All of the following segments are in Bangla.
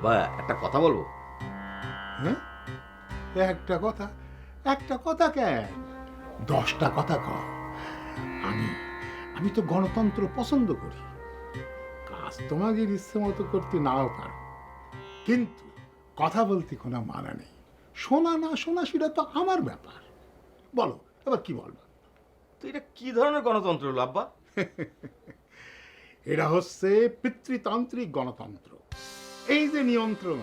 আব্বা একটা কথা বলবো? হ্যাঁ, একটা কথা? একটা কথা কেন, 10টা কথা ক। আমি আমি তো গণতন্ত্র পছন্দ করি। কাজ তোমাদের ইচ্ছে মতো করতে নাও পারো, কিন্তু কথা বলতে কোনো মানা নেই। শোনা না শোনা সেটা তো আমার ব্যাপার। বলো এবার কি বলবো? তো এটা কি ধরনের গণতন্ত্র হলো আব্বা? এটা হচ্ছে পিতৃতান্ত্রিক গণতন্ত্র। এই যে নিয়ন্ত্রণ,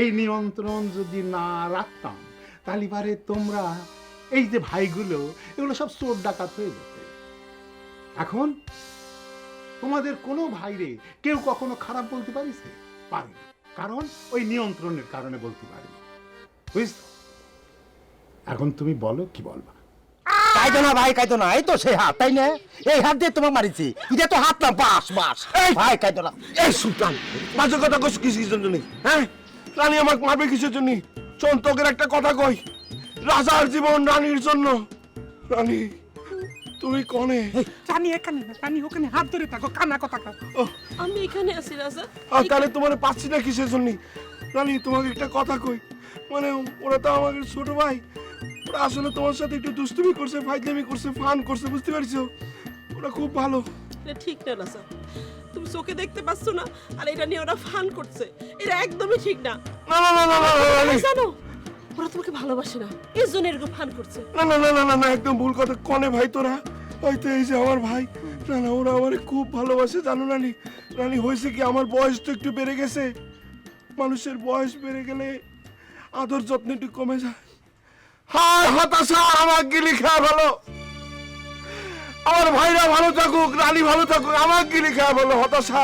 এই নিয়ন্ত্রণ যদি না রাখতাম তাহলে পারে তোমরা এই যে ভাইগুলো, এগুলো সব চোর ডাকাত হয়ে যেত। এখন তোমাদের কোনো ভাইরে কেউ কখনো খারাপ বলতে পারিছে? পারে, কারণ ওই নিয়ন্ত্রণের কারণে বলতে পারি। বুঝছো? এখন তুমি বলো কি বলবা? কাইতো না ভাই, কাইতো না। এই তো সেই হাত, তাই না? এই হাত দিয়ে তোমার মারিছি। এটা তো হাত না, বাস বাস। ভাই কাইতো না। এই সুলতান, বাজে কথা কইছ কিসের জন্য? হ্যাঁ, রানী আমাকে মারবে কিসের জন্য? শোন, তোকে একটা কথা কই, রাজার জীবন রানীর জন্য। রানী তুমি কনে? রানী এখানে না, রানী ওখানে, হাত ধরে থাকো, কানা কথা কও। আমি এখানে আছি রাজা। আর তাহলে তোমার পাচ্ছি না কিসের জন্য? রানী তোমাকে একটা কথা কই, মানে ওরা তো আমাদের ছোট ভাই, ওরা আসলে তোমার সাথে একটু দুষ্টুমি করছে, ফাইজলামি করছে, ফান করছে, বুঝতে পারছো? ওরা খুব ভালো। এটা ঠিক না রাজা, তুমি চোখে দেখতে পাচ্ছ না? আর এটা নিয়ে ওরা ফান করছে, এটা একদমই ঠিক না। না না না না না রানী, জানো ওরা তোমাকে ভালোবাসে না, এর জন্য এরকম ফান করছে। না না না না না না, একদম ভুল কথা। কনে ভাই তোরা? হয়তো এই যে আমার ভাই। না না, ওরা আমারে খুব ভালোবাসে, জানো রানী? রানী হয়েছে কি, আমার বয়স তো একটু বেড়ে গেছে। মানুষের বয়স বেড়ে গেলে আদর যত্ন একটু কমে যায়। হায় হতাশা, আমার গিলি খাওয়া ভালো। আমার ভাইরা ভালো থাকুক, রানী ভালো থাকুক, আমার গিলি খাওয়া ভালো। হতাশা।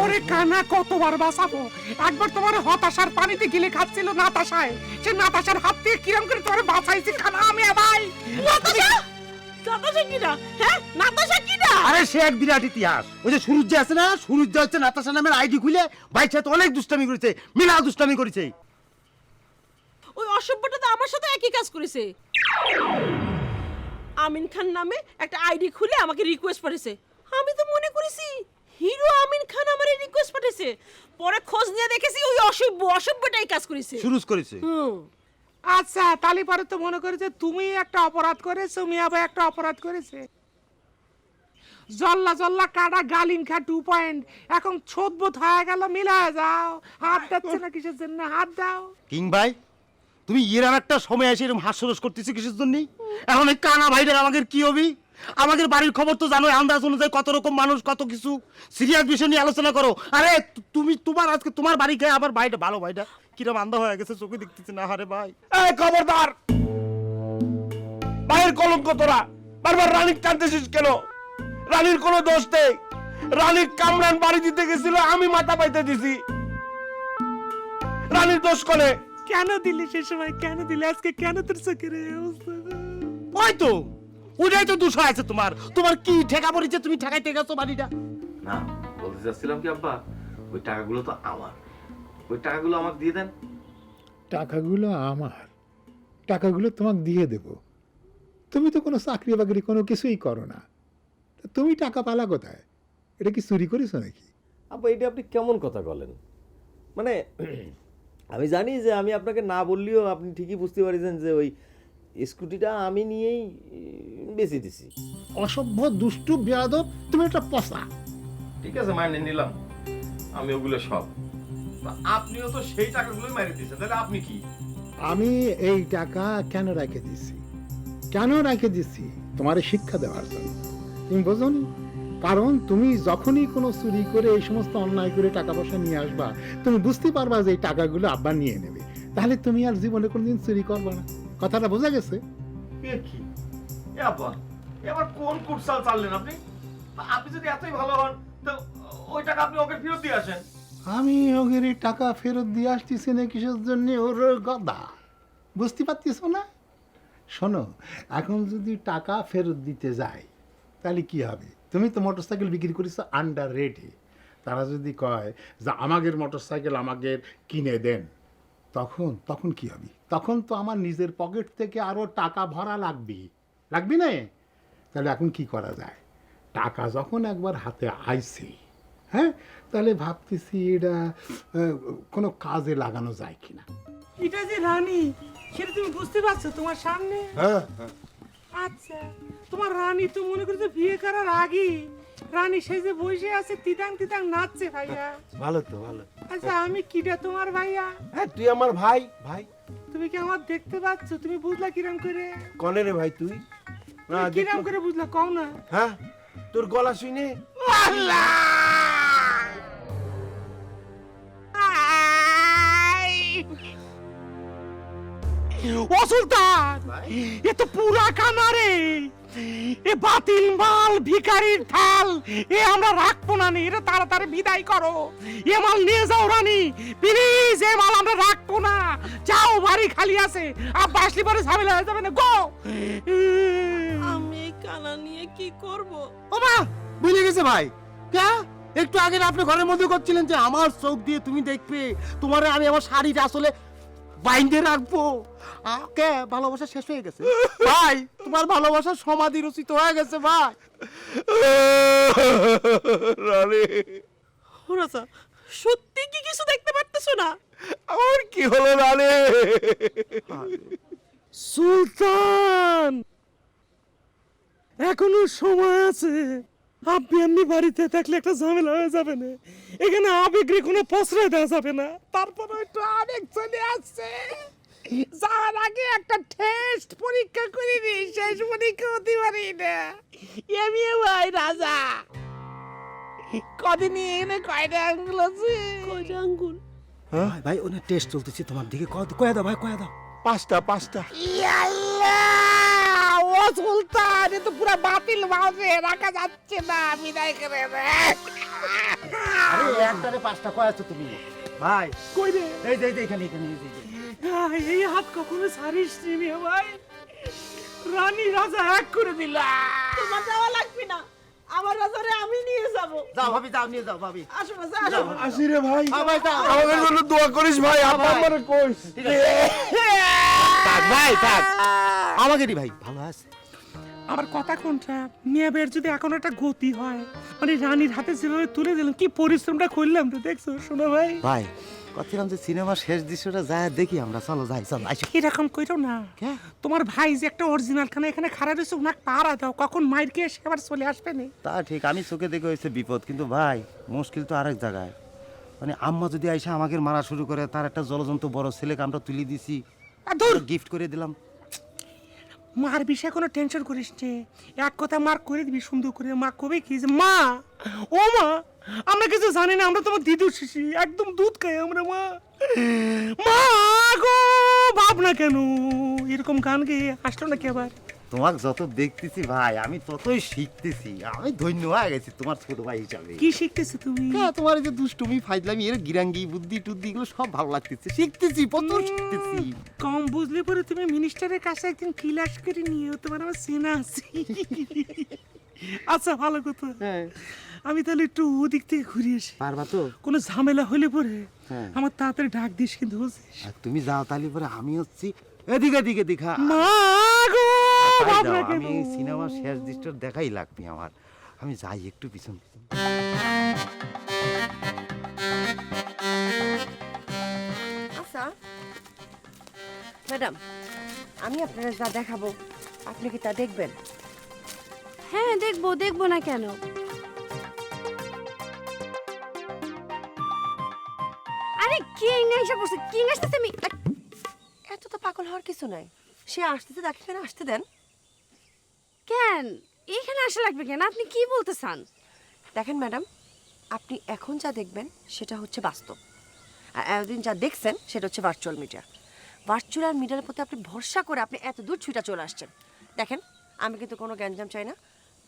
ওরে কানা, কতবার বাঁচাবো? একবার তোমার হতাশার পানিতে গিলে খাচ্ছিল নাতাশায়, সে নাতাশার হাত থেকে কিরম করে তোমার বাঁচাইছি কানা আমি। ভাই নাতাশা? নাতাশা কিনা? হ্যাঁ, নাতাশা কিনা? আরে সে এক বিরাট ইতিহাস। ওই যে সুরুজ্জা আছে না, সুরুজ্জা হচ্ছে নাতাশা নামের আইডি খুলে ভাই সাথে অনেক দুষ্টামি করেছে, মিলা দুষ্টামি করেছে। ওই অসভ্যটা তো আমার সাথে একই কাজ করেছে। আমিন খান নামে একটা আইডি খুলে আমাকে রিকোয়েস্ট পাঠিয়েছে। আমি তো মনে করেছি হিরো আমিন খান আমারে রিকোয়েস্ট পাঠিয়েছে। পরে খোঁজ নিয়ে দেখেছি ওই অসভ্যটাই কাজ করেছে। শুরুজ করেছে। আচ্ছা, তাহলে পরে তো মনে করেছে তুমি একটা অপরাধ করেছো, মিয়া ভাই একটা অপরাধ করেছে। জল্লা জল্লা কাটা গালিন খা 2 পয়েন্ট, এখন ছোটবোধ হয়ে গেল, মিলায় যাও। হাত দিচ্ছে না কিসের জন্য? হাত দাও। কিং ভাই, তুমি এর আর একটা সময় এসে এরকম হাস্যরস করতেছি কিসের জন্য? এখন এই কানা ভাইটার আমাদের কি হবি? আমাদের বাড়ির খবর তো জানো, আন্দাজ অনুযায়ী কত রকম মানুষ, কত কিছু সিরিয়াস বিষয় নিয়ে আলোচনা করো। আরে তুমি তোমার আজকে তোমার বাড়ি খেয়ে আবার ভাইটা, ভালো ভাইটা কিরম আন্ধা হয়ে গেছে, চোখে দেখতেছি না। আরে ভাই, এই খবরদার, ভাইয়ের কলঙ্ক তোরা বারবার রানীর টানতেছিস কেন? রানীর কোনো দোষ নেই। রানীর কামরান বাড়ি দিতে গেছিল, আমি মাথা পাইতে দিছি। রানীর দোষ কোনে? কেন দিলি সে সময়? কেন দিলি আজকে? কেন তোর চোখের এই অবস্থা? ওই তো ওইটাই তো দোষ আছে তোমার। তোমার কি ঠেকা পড়েছে, তুমি ঠেকাইতে গেছো বাড়িটা? না, বলতে চাচ্ছিলাম কি আব্বা, ওই টাকাগুলো তো আমার, ওই টাকাগুলো আমাকে দিয়ে দেন। টাকাগুলো আমার? টাকাগুলো তোমাকে দিয়ে দেব? তুমি তো কোনো চাকরি বাকরি কোনো কিছুই করো না, তা তুমি টাকা পালা কোথায়? এটা কি চুরি করেছো নাকি? আব্বা, এটা আপনি কেমন কথা বলেন? মানে আমি জানি যে আমি আপনাকে না বললেও আপনি ঠিকই বুঝতে পারছেন যে ওই স্কুটিটা আমি নিয়েই বেঁচে দিছি। অসভ্য, দুষ্টু, বেয়াদব, তুমি একটা পচা। ঠিক আছে, মাইনে নিলাম আমি ওগুলো সব। তা আপনিও তো সেই টাকাগুলোই মাইরে দিয়েছেন, তাহলে আপনি কি? আমি এই টাকা কেন রেখে দিছি? কেন রেখে দিছি? তোমার শিক্ষা দেওয়ার জন্য। তুমি বোঝো নি? কারণ তুমি যখনই কোনো চুরি করে এই সমস্ত অন্যায় করে টাকা পয়সা নিয়ে আসবা, তুমি বুঝতে পারবা যে এই টাকাগুলো আব্বা নিয়ে নেবে, তাহলে তুমি আর জীবনে কোনোদিন চুরি করবে না। কথাটা বোঝা গেছে? এ কি এ আব্বা, এবার কোন কুটসাল চাললেন আপনি? আপনি যদি এতই ভালো হন তো ওই টাকা আপনি ওকে ফেরত দিয়ে আসেন। আমি ওদের এই টাকা ফেরত দিয়ে আসতেছি না কিসের জন্য? ওর গদা, বুঝতে পারতেছ না? শোনো, এখন যদি টাকা ফেরত দিতে যায় তাহলে কি হবে? তুমি তো মোটরসাইকেল বিক্রি করেছো আন্ডার রেটে। তারা যদি কয় যে আমাদের মোটরসাইকেল আমাকে কিনে দেন, তখন তখন কি হবে? তখন তো আমার নিজের পকেট থেকে আরও টাকা ভরা লাগবে, লাগবে না? তাহলে এখন কি করা যায়? টাকা যখন একবার হাতে আইছে, হ্যাঁ, তাহলে ভাবতেছি এটা কোনো কাজে লাগানো যায় কিনা। এটা যে রানী সেটা তুমি বুঝতে পারছো তোমার সামনে? আচ্ছা, তোমার রানী তো মনে করছো বিয়ে করার আগে রানী সেই যে বসে আছে তিতাং তিতাং নাচছে ভাইয়া। ভালো তো ভালো। আচ্ছা, আমি কিটা তোমার ভাইয়া? হ্যাঁ, তুই আমার ভাই। ভাই তুমি কি আমার দেখতে পাচ্ছ? তুমি বুঝলা কিরম করে? কনে রে ভাই তুই? না কিরম করে বুঝলা কও না? হ্যাঁ, তোর গলা শুনে ও সুলতান, এ তো পুরা কানা রে, এ বাতিল মাল, ভিখারির থাল, এ আমরা রাখবো না, এটা তাড়াতাড়ি বিদায় করো। এ মাল নিয়ে যাও রানী, প্লিজ, এ মাল আমরা রাখবো না। যাও, বাড়ি খালি আছে, আব্বা আসলে পরে ঝামেলা হয়ে যাবে না, গো। আমি এই কানা নিয়ে কি করব? ও মা, বুঝে গেছে ভাই। কে একটু আগে না আপনি ঘরের মধ্যে করছিলেন যে আমার চোখ দিয়ে তুমি দেখবে, তোমারে আমি আমার শাড়িটা আসলে বাইন্ধে রাখবো। কে ভালোবাসা শেষ হয়ে গেছে ভাই, তোমার ভালোবাসা সমাধি রচিত হয়ে গেছে ভাই। রানী, ও রাজা, সত্যি কি কিছু দেখতে পারতেছো না? আমার কি হলো রানী? সুলতান, এখনো সময় আছে। আপনি এমনি বাড়িতে থাকলে একটা ঝামেলা হয়ে যাবে না, এখানে আবেগরে কোনো প্রশ্রয় দেওয়া যাবে না। তারপরে একটু আবেগ চলে আসছে, যাওয়ার আগে একটা টেস্ট পরীক্ষা করে নি, শেষ পরীক্ষা হতে পারি না। এমনি ভাই রাজা, কদিন এখানে কয়টা আঙ্গুল আছে? কয়টা আঙ্গুল? ভাই ভাই, ওনার টেস্ট চলতেছে, তোমার দিকে কয়ে দাও ভাই, কয়ে দাও। 5টা। ইয়াল্লাহ, ও সুলতান, এ তো পুরা বাতিল মাঝে রাখা যাচ্ছে না, বিদায় করে দে। আরে একটারে 5টা কয়ে আছো তুমি ভাই। কই রে? এই যে এখানে এখানে এই যে। এই হাত কখনো ছাড়িস নি রে ভাই, রানী রাজা এক করে দিলা। তোমার যাওয়া লাগবে না, আমার রাজারে আমি নিয়ে যাব। যাও ভাবি, যাও নিয়ে যাও ভাবি। আসো রাজা, আসো। আসি রে ভাই, ভাই যাও। আমাদের জন্য দোয়া করিস ভাই। আব্বা ভাই। আমারে কইস। ঠিক আছে। থাক ভাই, থাক। আমাকে দি ভাই ভালো আছে। আমার কথা কোনটা, মেয়ে বের যদি এখন একটা গতি হয়, মানে রানীর হাতে যেভাবে তুলে দিলাম, কি পরিশ্রমটা করলাম তো, দেখছো শোনো ভাই? ভাই কতলাম যে সিনেমার শেষ দৃশ্যটা যায় দেখি আমরা, চলো যাই, চলো আইসো। এরকম কইরো না, কে? তোমার ভাই যে একটা অরিজিনাল খানা এখানে খারাপ রয়েছে, ওনাকে পাহারা দাও, কখন মাইর খেয়ে সে আবার চলে আসবে না। তা ঠিক, আমি চোখে দেখে হয়েছে বিপদ, কিন্তু ভাই মুশকিল তো আরেক জায়গায়। মানে আম্মা যদি আইসা আমাকে মারা শুরু করে, তার একটা জলজন্ত বড় ছেলেকে আমরা তুলে দিছি, আর ধুর, গিফট করে দিলাম। মার বিষয়ে কোনো টেনশন করিস নে, এক কথা মার করে দিবি সুন্দর করে। মা কবে কি যে, মা, ও মা, আমরা কিছু জানি না, আমরা তোমার দিদু শিশি, একদম দুধ খাই আমরা। মা, মা গো, ভাবনা কেন এরকম গান গেয়ে আসলো নাকি আবার? তোমাকে যত দেখতেছি ভাই, আমি ততই শিখতেছি। আমি ধন্য হয়ে গেছি তোমার ছোট ভাই হিসাবে। কি শিখতেছো তুমি? তোমার এই যে দুষ্টুমি, ফাইজলামি, এর গিরাঙ্গি, বুদ্ধি টুদ্ধি, এগুলো সব ভালো লাগতেছে, শিখতেছি, প্রচুর শিখতেছি। কম বুঝলে পরে তুমি মিনিস্টারের কাছে একদিন ক্লাস করে নিও, তোমার আমার চেনা আছে। আচ্ছা, ভালো কথা, আমি তাহলে একটু ওদিক থেকে ঘুরে আসি। পারবা তো? কোনো ঝামেলা হলে পরে হ্যাঁ। আমার তাড়াতাড়ি ডাক দিস কিন্তু, বুঝছিস? আর তুমি যাও তাহলে পরে আমি হচ্ছি এদিকে দিকে দেখা। মা গো, তাই ভাবনা যাও, কেন? আমি সিনেমার শেষ দৃশ্য দেখাই লাগবে আমার। আমি যাই একটু পিছন পিছন। আচ্ছা ম্যাডাম, আমি আপনারা যা দেখাবো আপনি কি তা দেখবেন? হ্যাঁ, দেখবো, দেখবো না কেন? আরে কিং এসে পড়ছে, কিং আসতেছে। আমি এত তো পাগল হওয়ার কিছু নাই, সে আসতেছে, তাকে এখানে আসতে দেন। কেন এখানে আসা লাগবে কেন? আপনি কি বলতে চান? দেখেন ম্যাডাম, আপনি এখন যা দেখবেন সেটা হচ্ছে বাস্তব, আর এতদিন যা দেখছেন সেটা হচ্ছে ভার্চুয়াল মিডিয়া। ভার্চুয়াল মিডিয়ার প্রতি আপনি ভরসা করে আপনি এত দূর ছুটে চলে আসছেন। দেখেন, আমি কিন্তু কোনো গ্যাঞ্জাম চাই না,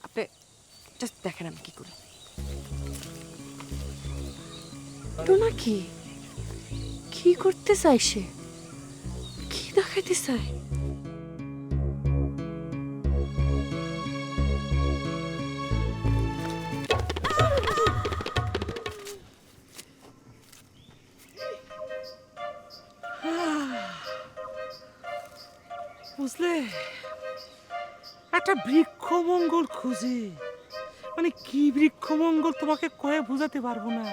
আপনি জাস্ট দেখেন আমি কি করি। টোনা কি করতে চাই? সে কি দেখাইতে চায়? বুঝলে, একটা বৃক্ষ মঙ্গল খুঁজি, মানে কি বৃক্ষমঙ্গল তোমাকে কয়ে বোঝাতে পারবো না।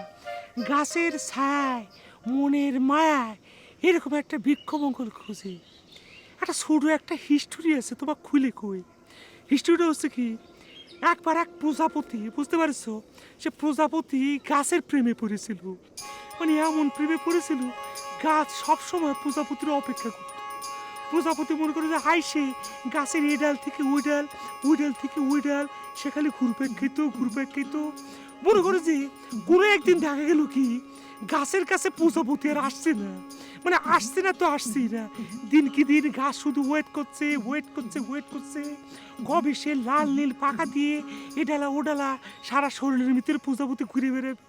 গাছের ছায়, মনের মায়ায় এরকম একটা বৃক্ষমঙ্গল খুঁজে একটা ছোট একটা হিস্টোরি আছে, তোমার খুলে কই। হিস্টোরিটা হচ্ছে কি, একবার এক প্রজাপতি, বুঝতে পারছো, সে প্রজাপতি গাছের প্রেমে পড়েছিল। মানে এমন প্রেমে পড়েছিল, গাছ সবসময় প্রজাপতির অপেক্ষা করত। প্রজাপতি মনে করে যে আইসে গাছের এ ডাল থেকে ওই ডাল, ওই ডাল থেকে ওই ডাল, সেখানে ঘুরপাক খেত। মনে করে যে কোনো একদিন দেখা গেল কি গাছের কাছে প্রজাপতি আর আসছে না, মানে আসছে না তো আসছেই না। দিন কি দিন গাছ শুধু ওয়েট করছে। কবে সে লাল নীল পাখা দিয়ে এ ডালা ও ডালা সারা শরীরের ভিতরে প্রজাপতি ঘুরে বেড়াবে।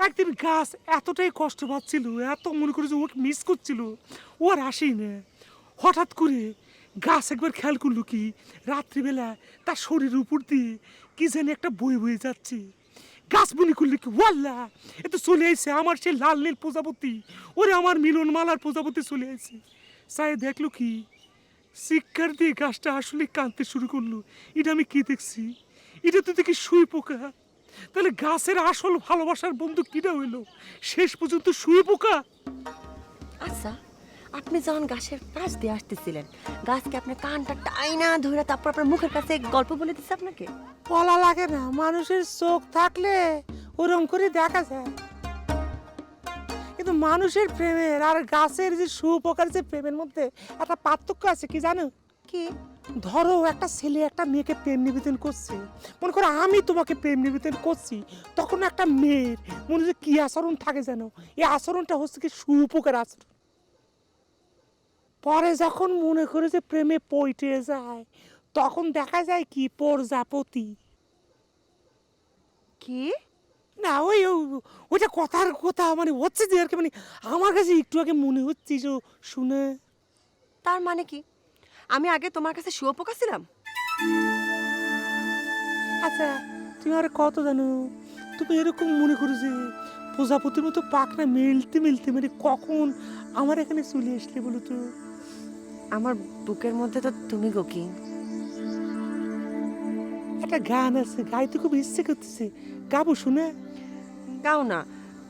একদিন গাছ এতটাই কষ্ট পাচ্ছিল, এত মনে করে যে ওকে মিস করছিল, ও আর আসেই না। হঠাৎ করে গাছ একবার খেয়াল করলো কি, রাত্রিবেলা তার শরীরের উপর দিয়ে কি জানি একটা বয়ে যাচ্ছে। গাছ মনে করলো কি, ওয়াল্লা এ তো চলে আসছে আমার সে লাল নীল প্রজাপতি, ওরে আমার মিলন মালার প্রজাপতি চলে আসছে। সাই দেখলো কি, শিক্ষার দিয়ে গাছটা আসলে কাঁদতে শুরু করলো। এটা আমি কি দেখছি, এটা তো দেখি শুই পোকা। তাহলে গাছের আসল ভালোবাসার বন্ধু কিটা হইলো, শেষ পর্যন্ত শুয়ে পোকা। আচ্ছা, আপনি যখন গাছের পাশ দিয়ে আসতেছিলেন, গাছকে আপনার কানটা টাইনা ধরে তারপর আপনার মুখের কাছে গল্প বলে দিচ্ছে আপনাকে? বলা লাগে না, মানুষের চোখ থাকলে ওরম করে দেখা যায়। কিন্তু মানুষের প্রেমের আর গাছের যে শুয়োপোকার যে প্রেমের মধ্যে একটা পার্থক্য আছে, কি জানো? কি? ধরো একটা ছেলে একটা মেয়েকে প্রেম নিবেদন করছে, মনে করো আমি তোমাকে প্রেম নিবেদন করছি, তখন একটা মেয়ের মনে যে কি আচরণ থাকে জানো, এই আচরণটা হচ্ছে কি শুয়োপোকার আচরণ। পরে যখন মনে করে যে প্রেমে পইটে যায়, তখন দেখা যায় কি প্রজাপতি। কি? না ওইটা কথার কথা মানে হচ্ছে যে আর কি, মানে আমার কাছে একটু আগে মনে হচ্ছে যে শুনে। তার মানে কি আমি আগে তোমার কাছে শুয়োপোকা ছিলাম? আচ্ছা তুমি আর কত জানো, তুমি এরকম মনে করো যে প্রজাপতির মতো পাখনা মেলতে মানে কখন আমার এখানে চলে আসলে বলো তো? আমার বুকের মধ্যে তো তুমি গো কিং। একটা গান আছে, গাইতে খুব ইচ্ছে করতেছে, গাবো শুনে? গাও না,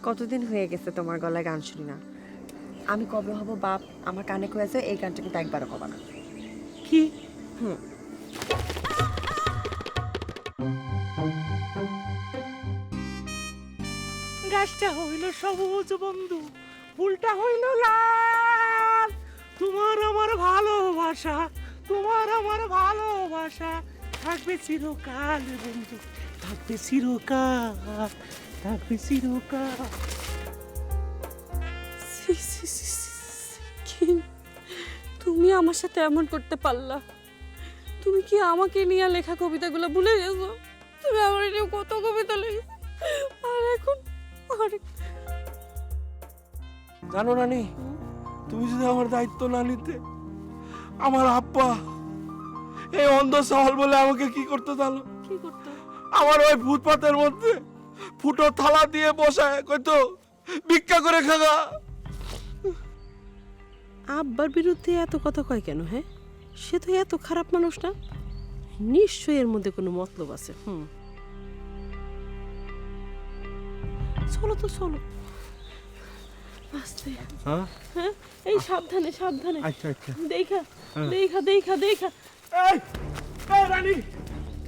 কতদিন হয়ে গেছে তোমার গলায় গান শুনি না। আমি কবে হব বাপ আমার কানে কয়েছে, এই গানটা কিন্তু একবারও কবা না। কি? গাছটা হইল সবুজ বন্ধু, ফুলটা হইল লাল, তোমার আমার ভালোবাসা, তোমার আমার ভালোবাসা থাকবে চিরকাল বন্ধু, থাকবে চিরকাল, থাকবে চিরকাল। তুমি আমার সাথে এমন করতে পারলা? তুমি কি আমাকে নিয়ে লেখা কবিতাগুলো ভুলে গেছো? তুমি আমার নিয়ে কত কবিতা লিখেছো, আর এখন জানো রানী, তুমি যদি আমার দায়িত্ব না নিতে, আমার আব্বা এই অন্ধ সহল বলে আমাকে কি করতে জানো? কি করতে? আমার ওই ফুটপাতের মধ্যে ফুটো থালা দিয়ে বসায় কইতো ভিক্ষা করে খাগা। আব্বার বিরুদ্ধে এত কথা কয় কেন? হ্যাঁ, সে তো এত খারাপ মানুষ না, নিশ্চয়ই এর মধ্যে কোনো মতলব আছে। চলো তো চলো, আস্তে। হ্যাঁ, এই সাবধানে সাবধানে। আচ্ছা আচ্ছা। দেখা দেখা দেখা দেখা। এই রানী,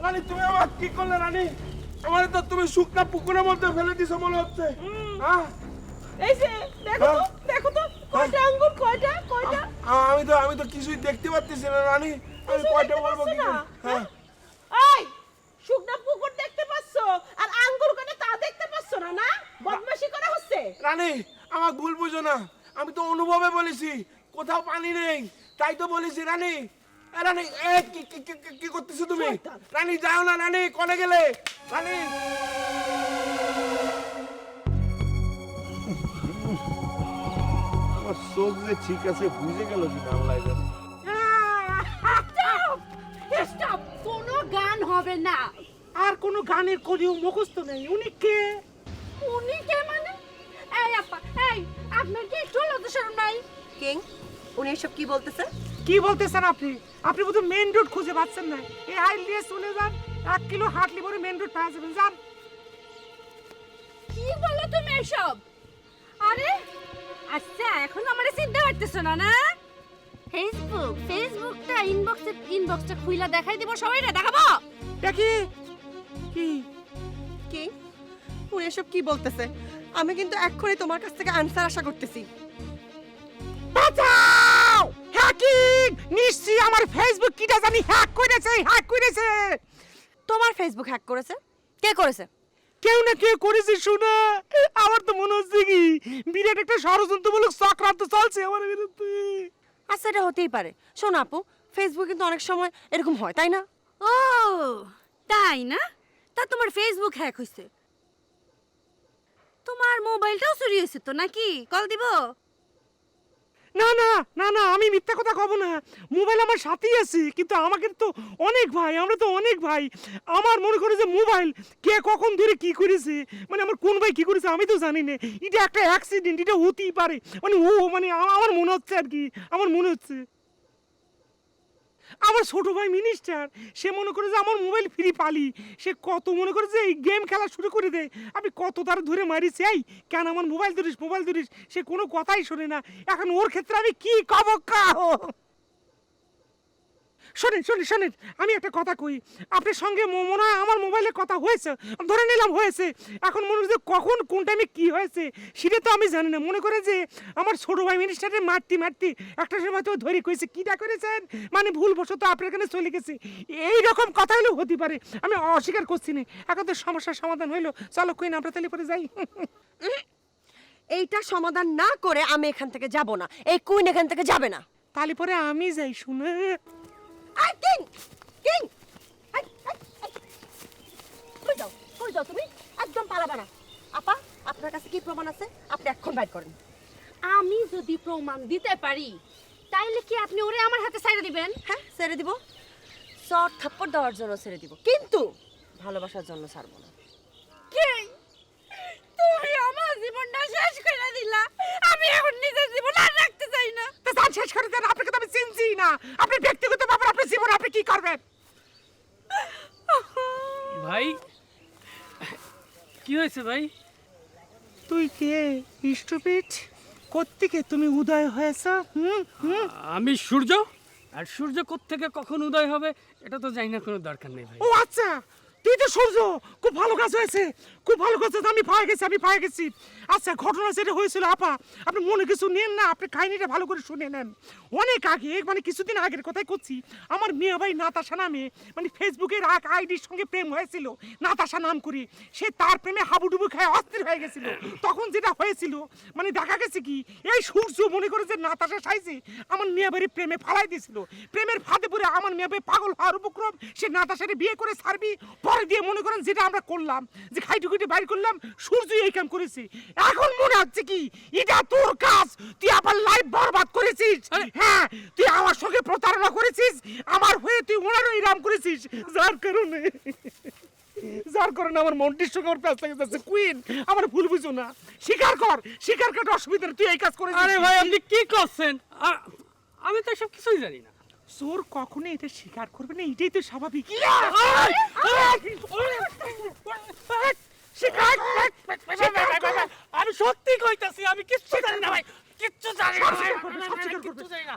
রানী তুমি আমার কি করলে রানী? আমার তো তুমি শুকনা পুকুরের মধ্যে ফেলে দিছো মনে হচ্ছে। হ্যাঁ, এই যে দেখো তো, দেখো তো কয়টা আঙ্গুর, কয়টা কয়টা? আমি তো কিছুই দেখতে পাচ্ছি না রানী, আমি কয়টা বলবো কি করে? হ্যাঁ, এই শুকনা পুকুর দেখতে পাচ্ছো আর আঙ্গুর কয়টা তা দেখতে পাচ্ছো না? না বদমাশি করা হচ্ছে। রানী আমাকে ভুল বুঝো না, আমি তো অনুভবে বলেছি কোথাও পানি নেই, তাই তো বলেছি রানী। রানী কি করতেছো তুমি? রানী যাও না রানী, কোনে গেলে রানী? আমার চোখ যে ঠিক আছে বুঝে গেল কি না লাগে। স্টপ, কোনো গান হবে না। আর কোনো গানের কলিও মুখস্থ নেই। উনি কে? উনি কে মানে? এই আপা, এই আপনার কি একটু লজ্জা শরম নাই? কিং, উনি এসব কি বলতেছে? কি বলতেছেন আপনি? আপনি বোধহয় মেইন রোড খুঁজে পাচ্ছেন না, এই আইল দিয়ে চলে যান, 1 কিলো হাটলি পরে মেন রোড পাওয়া যাবেন, যান। কি বলো তুমি এসব? আরে আচ্ছা, এখন আমারে চিনতে পারতেছ না না? ফেসবুকটা ইনবক্সটা খুইলা দেখাই দিব, সবাইরে দেখাবো। দেখি কি কি উনি এসব কি বলতেছে? আমি কিন্তু এক্ষুনি তোমার কাছ থেকে আনসার আশা করতেছি। বাঁচাও! হ্যাকিং! নিশ্চয়ই আমার ফেসবুক কিটা জানি হ্যাক করেছে। তোমার ফেসবুক হ্যাক করেছে? কে করেছে? কেউ না কেউ করেছে শোনা। আমার তো মনে হচ্ছে কি বিরাট একটা ষড়যন্ত্রমূলক চক্রান্ত চলছে আমার বিরুদ্ধে। আচ্ছা, এটা হতেই পারে। শোনো আপু, ফেসবুক কিন্তু অনেক সময় এরকম হয়, তাই না? ও তাই না? তা তোমার ফেসবুক হ্যাক হইছে? তোমার মোবাইলটাও চুরি হয়েছে তো নাকি? কল দিব? না, আমি মিথ্যা কথা কব না। মোবাইল আমার সাথেই আছে, কিন্তু আমাকে তো অনেক ভাই, আমরা তো অনেক ভাই। আমার মনে করে যে মোবাইল কে কখন ধরে কি করেছে, মানে আমার কোন ভাই কি করেছে আমি তো জানি না। এটা একটা অ্যাক্সিডেন্ট, এটা হতেই পারে। মানে আমার মনে হচ্ছে আর কি, আমার মনে হচ্ছে আমার ছোট ভাই মিনিস্টার, সে মনে করে যে আমার মোবাইল ফ্রি পালি, সে কত মনে করে যে এই গেম খেলা শুরু করে দেয়। আমি কত তার ধরে মারিছি, এই কেন আমার মোবাইল ধরিস, সে কোনো কথাই শোনে না। এখন ওর ক্ষেত্রে আমি কি কব? শোনেন, আমি একটা কথা কই। আপনার সঙ্গে মনে হয় আমার মোবাইলে কথা হয়েছে, ধরে নিলাম হয়েছে। এখন মনে হচ্ছে কখন কোন টাইমে কি হয়েছে সেটা তো আমি জানি না। মনে করে যে আমার ছোট ভাই মিনিস্টারে মারতি একটা সময় তো ধরে কইছে কিটা করেছেন, মানে ভুলবশত আপনার এখানে চলে গেছে, এইরকম কথা হলেও হতে পারে। আমি অস্বীকার করছি না। এখন তো সমস্যার সমাধান হইলো, চলো কুইন আমরা তাহলে পরে যাই। এইটা সমাধান না করে আমি এখান থেকে যাব না। এই কুইন এখান থেকে যাবে না। তাহলে পরে আমি যাই, শুনে। আই কিং কিং আই কই যাও তুমি? একদম পালাবা না। আপা, আপনার কাছে কি প্রমাণ আছে? আপনি এখন বাইর করেন। আমি যদি প্রমাণ দিতে পারি তাইলে কি আপনি ওরে আমার হাতে ছাইড়া দিবেন? হ্যাঁ, ছেড়ে দিব। চট থাপ্পড় দেওয়ার জন্য ছেড়ে দিব, কিন্তু ভালোবাসার জন্য ছাড়বো না। কে? তুমি আমার জীবনটা শেষ করে দিলা। আমি এখন নিজের জীবন আর রাখতে চাই না। তা যান শেষ করে দেন, আপনাকে তো আমি চিনছি না। আপনি ব্যক্তিগত ব্যাপার, আপনার জীবন আপনি কি করবেন? ভাই কি হয়েছে ভাই? তুই কে স্টুপিড? কোত্থেকে তুমি উদয় হয়েছ? আমি সূর্য, আর সূর্য কোত্থেকে কখন উদয় হবে এটা তো জানি না, কোনো দরকার নেই ভাই। ও আচ্ছা, তুই তো সূর্য। খুব ভালো কাজ হয়েছে, খুব ভালো কাজ হয়েছে। আমি পায়ে গেছি। আচ্ছা, ঘটনা যেটা হয়েছিল আপা, আপনি মনে কিছু নেন না, আপনি কাহিনীটা ভালো করে শুনে নেন। অনেক আগে, মানে কিছুদিন আগের কথাই করছি, আমার মেয়ে ভাই নাতাশা নামে, মানে ফেসবুকের এক আইডির সঙ্গে প্রেম হয়েছিল, নাতাশা নাম করে। সে তার প্রেমে হাবুডুবু খেয়ে অস্থির হয়ে গেছিল। তখন যেটা হয়েছিল, মানে দেখা গেছে কি এই সূর্য মনে করে যে নাতাশা সাইজে আমার মেয়ে বাড়ি প্রেমে ফালাই দিয়েছিল। প্রেমের ফাঁদে পড়ে আমার মেয়ে ভাই পাগল হওয়ার উপক্রম। সে নাতাশারে বিয়ে করে ছাড়বি পরে দিয়ে মনে করেন যেটা আমরা করলাম, যে খাইটুকুটি বাইর করলাম, সূর্য এই কাম করেছে। এখন মনে হচ্ছে কি এটা তোর কাজ, তুই আমার লাইফ বরবাদ করেছিস। হ্যাঁ, তুই আমার সঙ্গে প্রতারণা করেছিস, আমার হয়ে তুই ওনারও ইরাম করেছিস, যার কারণে আমার মনটির সঙ্গে ওর প্যাঁচ লেগে যাচ্ছে। কুইন, আমার ভুল বুঝো না, স্বীকার কর অসুবিধা নেই, তুই এই কাজ করেছিস। আরে ভাই আপনি কি করছেন? আমি তো সব কিছুই জানি না। চোর কখনো এটা স্বীকার করবে না, এটাই তো স্বাভাবিক। আমি সত্যি কইতাছি, আমি কিচ্ছু জানি না ভাই, কিচ্ছু জানি না ভাই, আমি কিচ্ছু জানি না।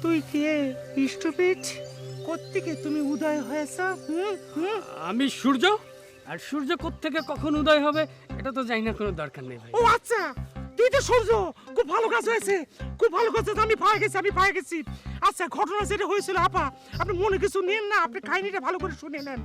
তুই কে স্টুপিড? কোত্থেকে তুমি উদয় হয়েছ? আমি সূর্য, আর সূর্য কোত্থেকে কখন উদয় হবে এটা তো জানি না, কোনো দরকার নেই ভাই। ও আচ্ছা, তুই তো সূর্য। খুব ভালো কাজ হয়েছে, খুব ভালো কাজ হয়েছে। আমি পায়ে গেছি। আচ্ছা, ঘটনা যেটা হয়েছিল আপা, আপনি মনে কিছু নেন না, আপনি কাহিনীটা ভালো করে শুনে নেন।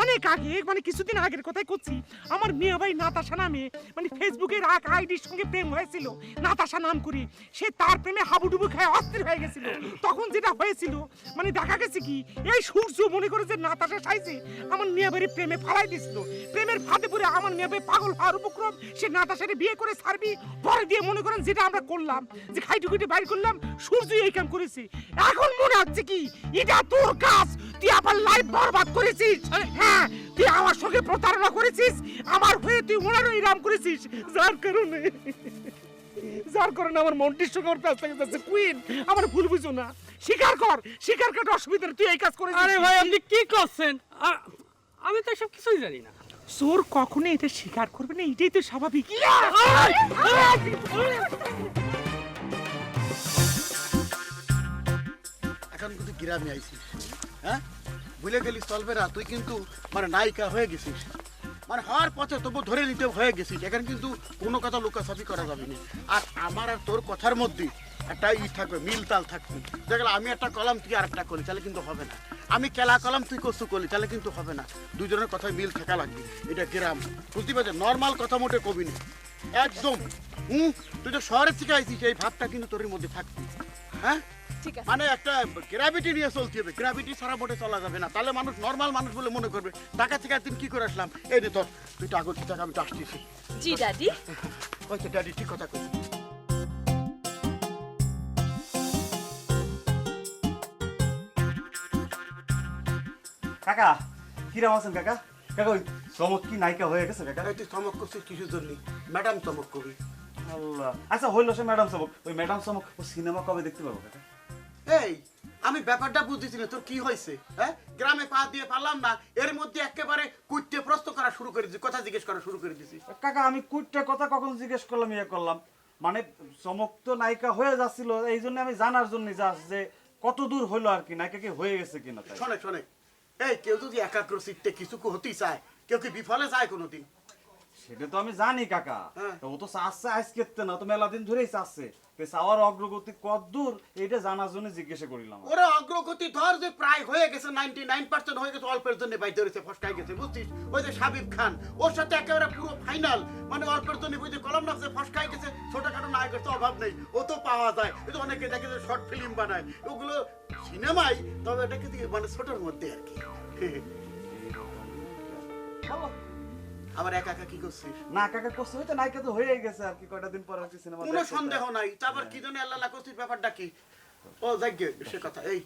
অনেক আগে, মানে কিছুদিন আগের কথাই করছি, আমার মেয়ে ভাই নাতাশা নামে, মানে ফেসবুকের এক আইডির সঙ্গে প্রেম হয়েছিল, নাতাশা নাম করে। সে তার প্রেমে হাবুডুবু খেয়ে অস্থির হয়ে গেছিল। তখন যেটা হয়েছিল, মানে দেখা গেছে কি এই সূর্য মনে করে যে নাতাশা সাইজে আমার মেয়ে বাড়ি প্রেমে ফালাই দিয়েছিল। প্রেমের ফাঁদে পড়ে আমার মেয়ে ভাই পাগল হওয়ার উপক্রম। সে নাতাশারে বিয়ে করে ছাড়বি পরে দিয়ে মনে করেন যেটা আমরা করলাম, যে খাইটুকুটি বাইর করলাম, সূর্য এই কাম করেছে। এখন মনে হচ্ছে কি এটা তোর কাজ, তুই আমার লাইফ বরবাদ করেছিস। হ্যাঁ তুই আমার সঙ্গে প্রতারণা করেছিস, আমার হয়ে তুই ওনারও ইরাম করেছিস, যার কারণে আমার মন্টির সঙ্গে ওর প্যাচ থেকে যাচ্ছে। কুইন, আমার ভুল বুঝো না, স্বীকার কর, স্বীকার করে অসুবিধা নেই, তুই এই কাজ করেছিস। আরে ভাই আপনি কি করছেন? আমি তো সব কিছুই জানি না। চোর কখনো এটা স্বীকার করবে না, এটাই তো স্বাভাবিক। এখন কিন্তু গ্রামে আইছিস, হ্যাঁ ভুলে গেলি চলবে না, তুই কিন্তু মানে নায়িকা হয়ে গেছিস, মানে হওয়ার পথে তবু ধরে নিতে হয়ে গেছিস। এখানে কিন্তু কোনো কথা লুকাছাপি করা যাবে না। আর আমার আর তোর কথার মধ্যে একটা থাকবে, মিল তাল থাকবে। দেখলে আমি একটা কলম তুই আর একটা করি, তাহলে কিন্তু হবে না। আমি কেলা কলম তুই কসু করি, তাহলে কিন্তু হবে না। দুজনের কথায় মিল থাকা লাগবে। এটা গ্রাম, বুঝতে পারছিস? নর্মাল কথা মোটে কবি না একদম। তুই তো শহরের থেকে আইছিস, এই ভাবটা কিন্তু তোর মধ্যে থাকবে। হ্যাঁ মানে একটা গ্র্যাভিটি নিয়ে চলতে হবে, গ্র্যাভিটি ছাড়া মোটে চলা যাবে না। তাহলে মানুষ নর্মাল মানুষ বলে মনে করবে। টাকা থেকে একদিন কি করে আসলাম, এই নে তোর, তুই তো আগর থেকে আমি তো আসতেছি। জি ড্যাডি। ওইতো ড্যাডি ঠিক কথা কই। কাকা কিরাম আছেন কাকা? কাকা ওই চমক কি নায়িকা হয়ে গেছে কাকা? তুই চমক করছিস কিছুর জন্য? ম্যাডাম চমক করবি। আল্লাহ, আচ্ছা হইলো সে ম্যাডাম চমক, ওই ম্যাডাম চমক ও সিনেমা কবে দেখতে পাবো কাকা? এই আমি ব্যাপারটা বুঝতেছি না, তোর কি হয়েছে? হ্যাঁ গ্রামে পা দিয়ে পারলাম না, এর মধ্যে একেবারে কুইটে প্রশ্ন করা শুরু করে দিছি, কথা জিজ্ঞেস করা শুরু করে দিছি। কাকা আমি কুইটটা কথা কখন জিজ্ঞেস করলাম, ইয়ে করলাম, মানে চমক তো নায়িকা হয়ে যাচ্ছিল, এই জন্য আমি জানার জন্য যে কত দূর হইলো আর কি, নায়িকা কি হয়ে গেছে কিনা। তাই শোনে শোনে, এই কেউ যদি একাগ্র চিত্তে কিছু হতেই চায়, কেউ কি বিফলে যায় কোনোদিন? সেটা তো আমি জানি কাকা, হ্যাঁ। তো ও তো চাচ্ছে আজকে না, তো মেলা দিন ধরেই চাচ্ছে, চাওয়ার অগ্রগতি কত দূর এটা জানার জন্য জিজ্ঞাসা করিলাম। ওরা অগ্রগতি ধর যে প্রায় হয়ে গেছে, 99% হয়ে গেছে, অল্পের জন্য বাইতে রয়েছে, ফসকাই গেছে, বুঝছিস? ওই যে সাবিব খান, ওর সাথে একেবারে পুরো ফাইনাল, মানে অল্পের জন্য বুঝতে কলম রাখছে, ফসকাই গেছে। ছোটখাটো নায়কের তো অভাব নেই, ও তো পাওয়া যায়। কিন্তু অনেকে দেখে যে শর্ট ফিল্ম বানায়, ওগুলো সিনেমাই, তবে এটাকে মানে ছোটোর মধ্যে আর কি। আবার একা একা কি করছিস? না কাকা করছে, হয়তো নায়িকা তো হয়ে গেছে আর কি, কয়টা দিন পর আর কি সিনেমা। কোনো সন্দেহ নাই। তারপর কি জানি আল্লাহ করছিস, ব্যাপারটা কি? ও যাকে সে কথা। এই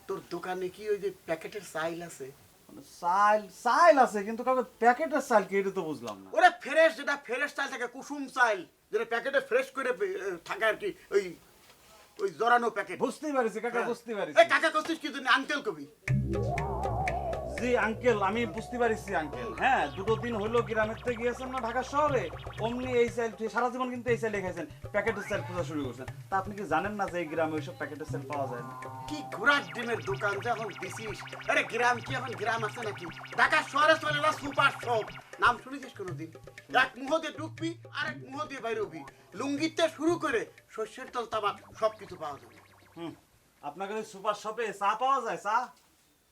তোর দোকানে কি ওই যে প্যাকেটের চাইল আছে? চাইল আছে, কিন্তু কাকা প্যাকেটের চাইল কি এটা তো বুঝলাম না। ওরে ফ্রেশ, যেটা ফ্রেশ চাইল থাকে, কুসুম চাইল, যেটা প্যাকেটে ফ্রেশ করে থাকে আর কি, ওই ওই জরানো প্যাকেট। বুঝতেই পারিছি কাকা, বুঝতে পারিছি। এই কাকা করছিস কি জন্য? আঙ্কেল কবি। জি আঙ্কেল, আমি বুঝতে পারিছি আঙ্কেল। হ্যাঁ দুটো দিন হলো গ্রামের থেকে গিয়েছেন না ঢাকা শহরে, অমনি এই চাইল সারা জীবন কিন্তু এই চাইল খাইছেন, প্যাকেটের চাইল খোঁজা শুরু করছেন। তা আপনি কি জানেন না যে এই গ্রামে ওইসব প্যাকেটের চাইল পাওয়া যায় না? কি ঘোড়ার ডিমের দোকান যখন দিছিস! আরে গ্রাম কি এখন গ্রাম আছে নাকি? ঢাকা শহরে চলে না সুপার শপ, নাম শুনেছিস কোনোদিন? এক মুহ দিয়ে ঢুকবি আর এক মুহ দিয়ে বাইরে হবি, লুঙ্গিতে শুরু করে শস্যের তল তাবাক সবকিছু পাওয়া যাবে। আপনাদের ওই সুপার শপে চা পাওয়া যায়? চা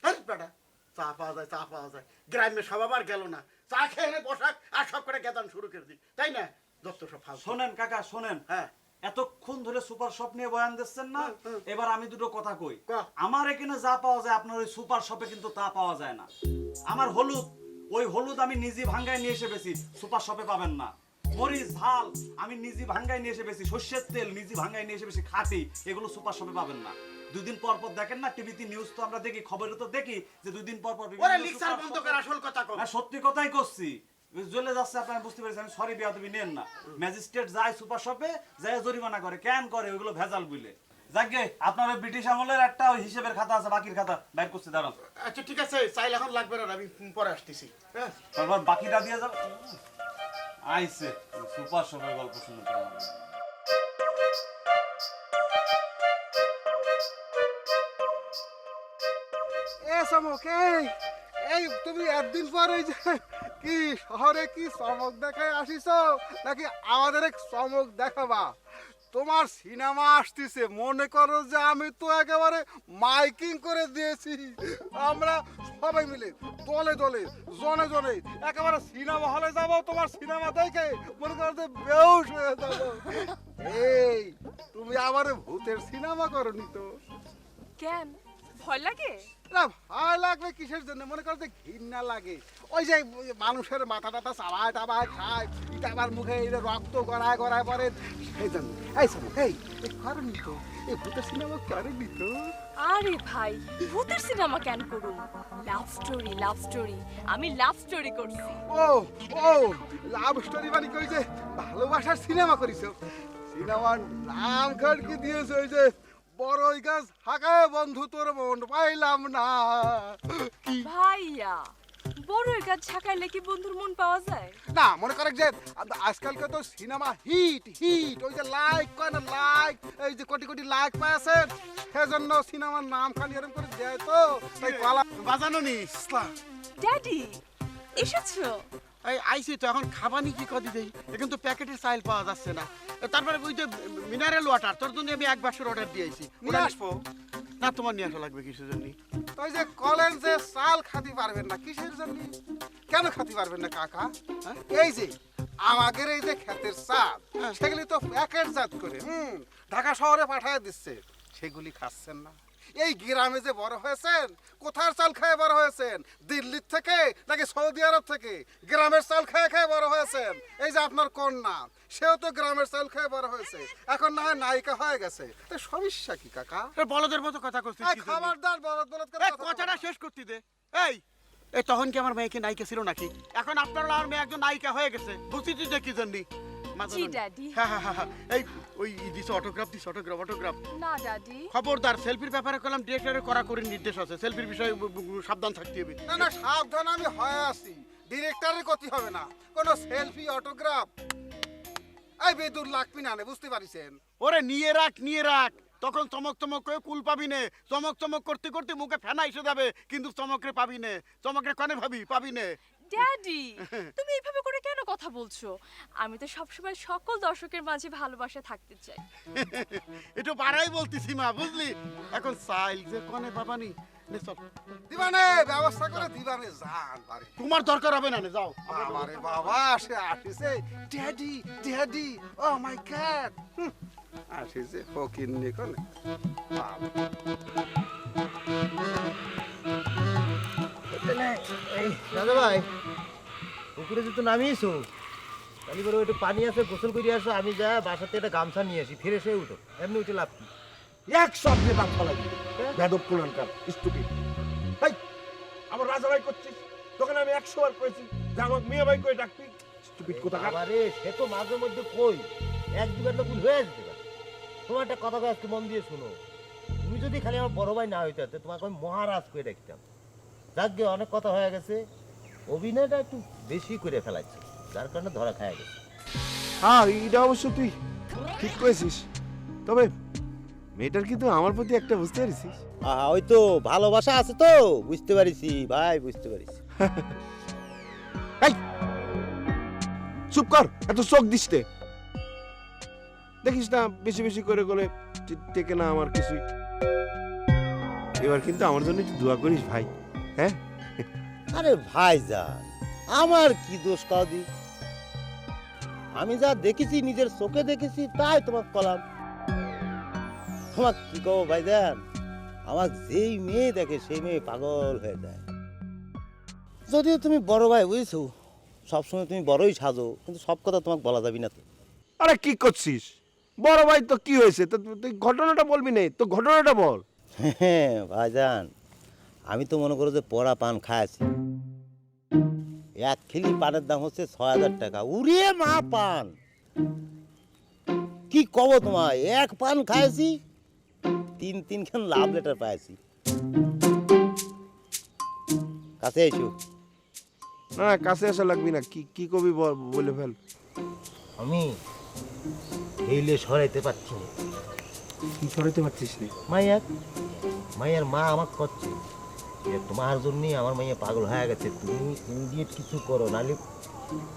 হ্যাঁ বেটা, চা পাওয়া যায়, চা পাওয়া যায়। গ্রামে সব আবার গেল না, চা খেয়ে এনে বসাক আর সব করে গেদান শুরু করে দিই, তাই না? যত সব ফালতু। শোনেন কাকা শোনেন, হ্যাঁ এতক্ষণ ধরে সুপার শপ নিয়ে বয়ান দিচ্ছেন না, এবার আমি দুটো কথা কই। কও। আমার এখানে যা পাওয়া যায় আপনার ওই সুপার শপে কিন্তু তা পাওয়া যায় না। আমার হলুদ, ওই হলুদ আমি নিজে ভাঙ্গায় নিয়ে এসে বেশি, সুপার শপে পাবেন না। মরিচ ঝাল আমি নিজে ভাঙ্গায় নিয়ে এসে বেশি, সর্ষের তেল নিজে ভাঙ্গায় নিয়ে এসে বেশি, খাঁটি, এগুলো সুপার শপে পাবেন না। দুদিন পর পর দেখেন না টিভিতে নিউজ তো আমরা দেখি, খবরে তো দেখি যে দুদিন পর পর ওরে লিকসার বন্ধ কর, আসল কথা কও। না সত্যি কথাই করছি, জ্বলে যাচ্ছে আপনারা বুঝতে পেরেছেন। আমি সরি বিয়া তুমি নেন না, ম্যাজিস্ট্রেট যায় সুপার শপে যায় জরিমানা করে, কেন করে ওইগুলো ভেজাল বুঝলে। যাকে আপনার ওই ব্রিটিশ আমলের একটা ওই হিসেবের খাতা আছে, বাকির খাতা বাইর করছি, দাঁড়ান। আচ্ছা ঠিক আছে, চাইল এখন লাগবে না, আমি পরে আসতেছি। হ্যাঁ তারপর বাকিটা দিয়ে যাবে। আইছে সুপার শপের গল্প শুনতে হবে। চমক এই তুমি একদিন পর এই যে কি শহরে কি চমক দেখায় আসিস, নাকি আমাদের এক চমক দেখাবা? তোমার সিনেমা আসতেছে, মনে করো যে আমি তো একেবারে মাইকিং করে দিয়েছি, আমরা সবাই মিলে দলে দলে জনে জনে একেবারে সিনেমা হলে যাব, তোমার সিনেমা দেখে মনে করো যে বেহুশ হয়ে যাবো। এই তুমি আবার ভূতের সিনেমা করনি তো? কেন? ভয় লাগে? না ভয় লাগবে কিসের জন্য? মনে করো যে ঘৃণা লাগে। ওই যে মানুষের মাথা টাথা চাবায় টাবায় খায়, এটা আবার মুখে এই যে রক্ত গড়ায় গড়ায় পরে, সেই জন্য। এই শোনো, এই করেনি তো, এই ভূতের সিনেমা করেনি তো। আরে ভাই, ভূতের সিনেমা কেন করুম? Love story, love story. আমি লাভ স্টোরি করছি। ও ও লাভ স্টোরি মানে কই যে ভালোবাসার সিনেমা করিস? সিনেমার নাম কার কি দিয়েছে? ওই যে বড়ই গাছ হাঁকায় বন্ধু তোর মন পাইলাম না। কি ভাইয়া, বড়ই গাছ ঝাঁকাইলে কি বন্ধুর মন পাওয়া যায়? না মনে করে যে আজকালকে তো সিনেমা হিট হিট, ওই যে লাইক কয় না, লাইক, এই যে কোটি কোটি লাইক পাইছে, সেজন্য সিনেমার নাম খালি এরকম করে দেয় তো। তাই কলা বাজানো নি ড্যাডি, এসেছো? এই আইসি তো, এখন খাবানি কি কদি দেই? এখন তো প্যাকেটের চাইল পাওয়া যাচ্ছে না। তারপরে ওই যে মিনারেল ওয়াটার, তোর জন্য আমি এক বাক্সের অর্ডার দিয়েছি। নিয়ে আসবো না, তোমার নিয়ে আসা লাগবে কিসের জন্য? ওই যে কলেন যে চাল খাতি পারবেন না, কিসের জন্য? কেন খাতি পারবেন না কাকা? হ্যাঁ? এই যে আমাদের এই যে ক্ষেতের চাল, সেগুলি তো প্যাকেটজাত করে ঢাকা শহরে পাঠিয়ে দিচ্ছে, সেগুলি খাচ্ছেন না। এই গ্রামে যে বড় হয়েছেন, কোথার চাল খেয়ে বড় হয়েছেন? দিল্লির থেকে নাকি সৌদি আরব থেকে? গ্রামের চাল খেয়ে খেয়ে বড় হয়েছেন। এই যে আপনার কন্যা, সেও তো গ্রামের চাল খেয়ে বড় হয়েছে, এখন না হয় নায়িকা হয়ে গেছে। তো সমস্যা কি কাকা? বলদের মতো কথা করছিস। এই খাবারদার বলদ বলদ করে কথা কথাটা বলো। শেষ করতে দে। এই এই তখন কি আমার মেয়েকে নায়িকা ছিল নাকি? এখন আপনার আমার মেয়ে একজন নায়িকা হয়ে গেছে, বুঝতে যে কি জন্য? জি ড্যাডি। হ্যাঁ হ্যাঁ হ্যাঁ, এই ওই দিছে অটোগ্রাফ, দিছে অটোগ্রাফ, অটোগ্রাফ। না ড্যাডি। খবরদার, সেলফির ব্যাপারে কলাম ডিরেক্টরের কড়াকড়ি নির্দেশ আছে। সেলফির বিষয়ে সাবধান থাকতে হবে। না না সাবধান আমি হয়ে আছি, ডিরেক্টরের ক্ষতি হবে না। কোনো সেলফি অটোগ্রাফ এই বেদুর লাগবি না, বুঝতে পারিছেন? ওরে নিয়ে রাখ, নিয়ে রাখ, তখন চমক চমক করে কুল পাবি নে। চমক চমক করতে করতে মুখে ফেনা এসে যাবে, কিন্তু চমকরে পাবি নে। চমকরে কনে ভাবি, পাবি নে। ড্যাডি, তুমি এইভাবে করে কেন কথা বলছো? আমি তো সবসময় সকল দর্শকের মাঝে ভালোবাসা থাকতে চাই। একটু বাড়াই বলতেছি মা, বুঝলি? এখন চাইল যে কনে পাবানি নে, চল। দিবানে ব্যবস্থা করে দিবানে যান বাড়ি। তোমার দরকার হবে না, নে যাও। বাবারে বাবা, সে আসিছে ড্যাডি ড্যাডি, ও মাই গড, আসিছে ফকির নি কোনে। দাদা ভাই, পুকুরে যদি নামিয়েছো, তাহলে করে একটু পানি আছে, গোসল করে আসো। আমি যা বাসাতে একটা গামছা নিয়ে আসি, ফিরে এসে উঠো। এমনি উঠে লাভ কি? এক শব্দে বাদ ফলাবি, বেদব কোনানকার, স্টুপিড। ভাই আমার রাজা ভাই করছিস, তখন আমি 100 বার করেছি যে আমার মেয়ে ভাই করে ডাকবি। স্টুপিড কোথাকার। আরে সে তো মাঝে মধ্যে কই, এক দুবার তো ভুল হয়ে যেতে পারে। তোমার একটা কথা আজকে মন দিয়ে শুনো, তুমি যদি খালি আমার বড় ভাই না হইতে, তোমাকে আমি মহারাজ করে ডাকতাম। যাক গে, অনেক কথা হয়ে গেছে, অভিনয়টা একটু বেশি করে ফেলাচ্ছে, যার কারণে ধরা খায় গেছে। হ্যাঁ এটা অবশ্য তুই ঠিক করেছিস, তবে মেয়েটার কিন্তু আমার প্রতি একটা বুঝতে পারিস। ওই তো ভালোবাসা আছে তো, বুঝতে পারিছি ভাই, বুঝতে পারিছি। এই চুপ কর, এত চোখ দিস নে। দেখিস না বেশি বেশি করে গলে টেকে না আমার কিছুই। এবার কিন্তু আমার জন্য একটু দোয়া করিস ভাই। হ্যাঁ আরে ভাইজান, আমার কি দোষ কাউদি? আমি যা দেখেছি, নিজের চোখে দেখেছি, তাই তোমাকে কলাম। তোমাক কি কব ভাইজান, আমার যেই মেয়ে দেখে সেই মেয়ে পাগল হয়ে যায়। যদিও তুমি বড় ভাই, বুঝছো, সবসময় তুমি বড়ই সাজো, কিন্তু সব কথা তোমাকে বলা যাবে না তো। আরে কি করছিস? বড় ভাই তো কি হয়েছে? তো তুই ঘটনাটা বলবি না, তো ঘটনাটা বল। হ্যাঁ ভাইজান, আমি তো মনে করো যে পড়া পান খাইছি। এক খিলি পানের দাম হচ্ছে ৬,০০০ টাকা। উড়িয়ে মা পান, কি কব তোমায়, এক পান খাইছি, তিন খান লাভ লেটার পাইছি। কাছে এসো। না কাছে আসা লাগবি না, কি কি কবি বলে ফেল। আমি হেইলে সরাইতে পারছি না। কি সরাইতে পারছিস না? মাইয়ার মা আমাকে করছে যে তোমার জন্যই আমার মাইয়া পাগল হয়ে গেছে, তুমি ইমিডিয়েট কিছু করো, নাহলে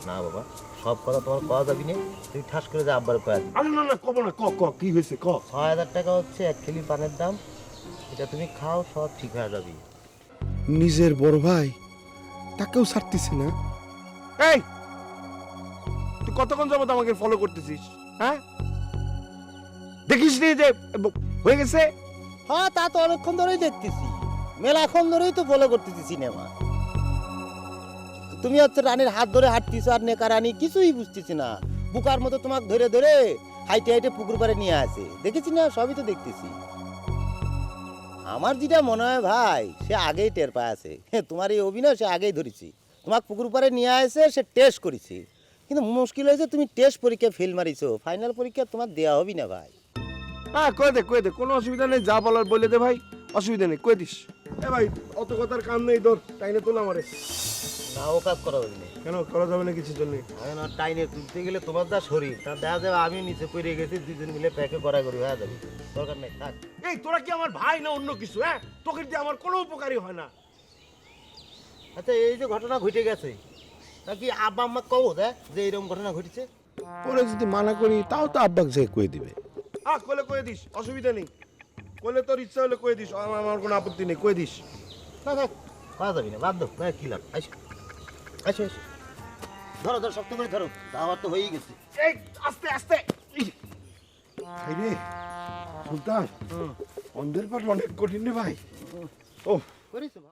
না বাবা, সব কথা তোমার কওয়া যাবি না। তুই ঠাস করে যা আব্বার কয়া দিবি। আরে না না কব না, ক কি হয়েছে ক। ৬,০০০ টাকা হচ্ছে এক খিলি পানের দাম, এটা তুমি খাও, সব ঠিক হয়ে যাবে। নিজের বড় ভাই তাকেও ছাড়তেছে না। এই তুই কতক্ষণ যাবত আমাকে ফলো করতেছিস? হ্যাঁ দেখিস নি যে হয়ে গেছে? হ হ্যাঁ তা তো অনেকক্ষণ ধরেই দেখতেছি, মেলাক্ষণ ধরেই তো ফলো করতেছি সিনেমা। তুমি হচ্ছে রানীর হাত ধরে হাঁটতেছো আর নেকা রানী কিছুই বুঝতেছি না, বুকার মতো তোমাকে ধরে ধরে হাইটে হাইটে পুকুর পাড়ে নিয়ে আসে, দেখেছি না, সবই তো দেখতেছি। আমার যেটা মনে হয় ভাই, সে আগেই টের পায় আছে তোমার এই অভিনয়, সে আগেই ধরেছি। তোমাকে পুকুর পাড়ে নিয়ে আসে, সে টেস্ট করেছে, কিন্তু মুশকিল হয়েছে তুমি টেস্ট পরীক্ষা ফেল মারিছো, ফাইনাল পরীক্ষা তোমার দেওয়া হবি না ভাই। হ্যাঁ কয়ে দে, কোনো অসুবিধা নেই, যা বলার বলে দে ভাই, অসুবিধা নেই, কয়ে দিস। এ ভাই অত কথার কাম নেই, ধর টাইনে তোলা আমারে। না ও কাজ করা হবে না। কেন করা যাবে না কিছুর জন্য? এখন আর টাইনে তুলতে গেলে তোমার যা শরীর, তার দেখা যাবে আমি নিচে পড়ে গেছি, দুজন মিলে প্যাকে গড়াগড়ি হয়ে যাবে, দরকার নেই থাক। এই তোরা কি আমার ভাই না অন্য কিছু? হ্যাঁ তোকে দিয়ে আমার কোনো উপকারই হয় না। আচ্ছা এই যে ঘটনা ঘটে গেছে, তা কি আব্বা আম্মা কব দেখ যে এরকম ঘটনা ঘটেছে? ওরা যদি মানা করি তাও তো আব্বাক যে কয়ে দিবে। হ্যাঁ কোলে কয়ে দিস, অসুবিধা নেই, কোলে তোর ইচ্ছা হলে কয়ে দিস, আমার কোনো আপত্তি নেই, কয়ে দিস। না থাক, করা যাবি না, বাদ দাও, কি লাভ। আসো আসো আসো, ধরো ধরো, শক্ত করে ধরো, দাওয়ার তো হয়েই গেছে। এই আস্তে আস্তে। ভাই রে সুলতান, অন্ধের পাঠ অনেক কঠিন রে ভাই। ও করিস বাবা।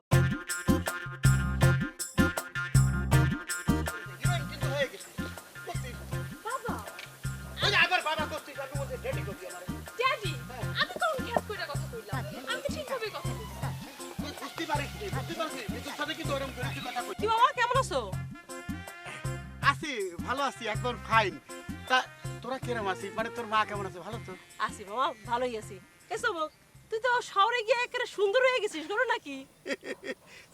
ড্যাডি আমি কোন খ্যাপ কইরা কথা কইলাম? আমি তো ঠিকভাবে কথা কইলাম। কি বাবা কেমন আছো? আছি, ভালো আছি, একদম ফাইন। তা তোরা কিরম আছিস, মানে তোর মা কেমন আছে? ভালো তো? আছি বাবা, ভালোই আছি। এসব তুই তো শহরে গিয়ে একেবারে সুন্দর হয়ে গেছিস, করো নাকি?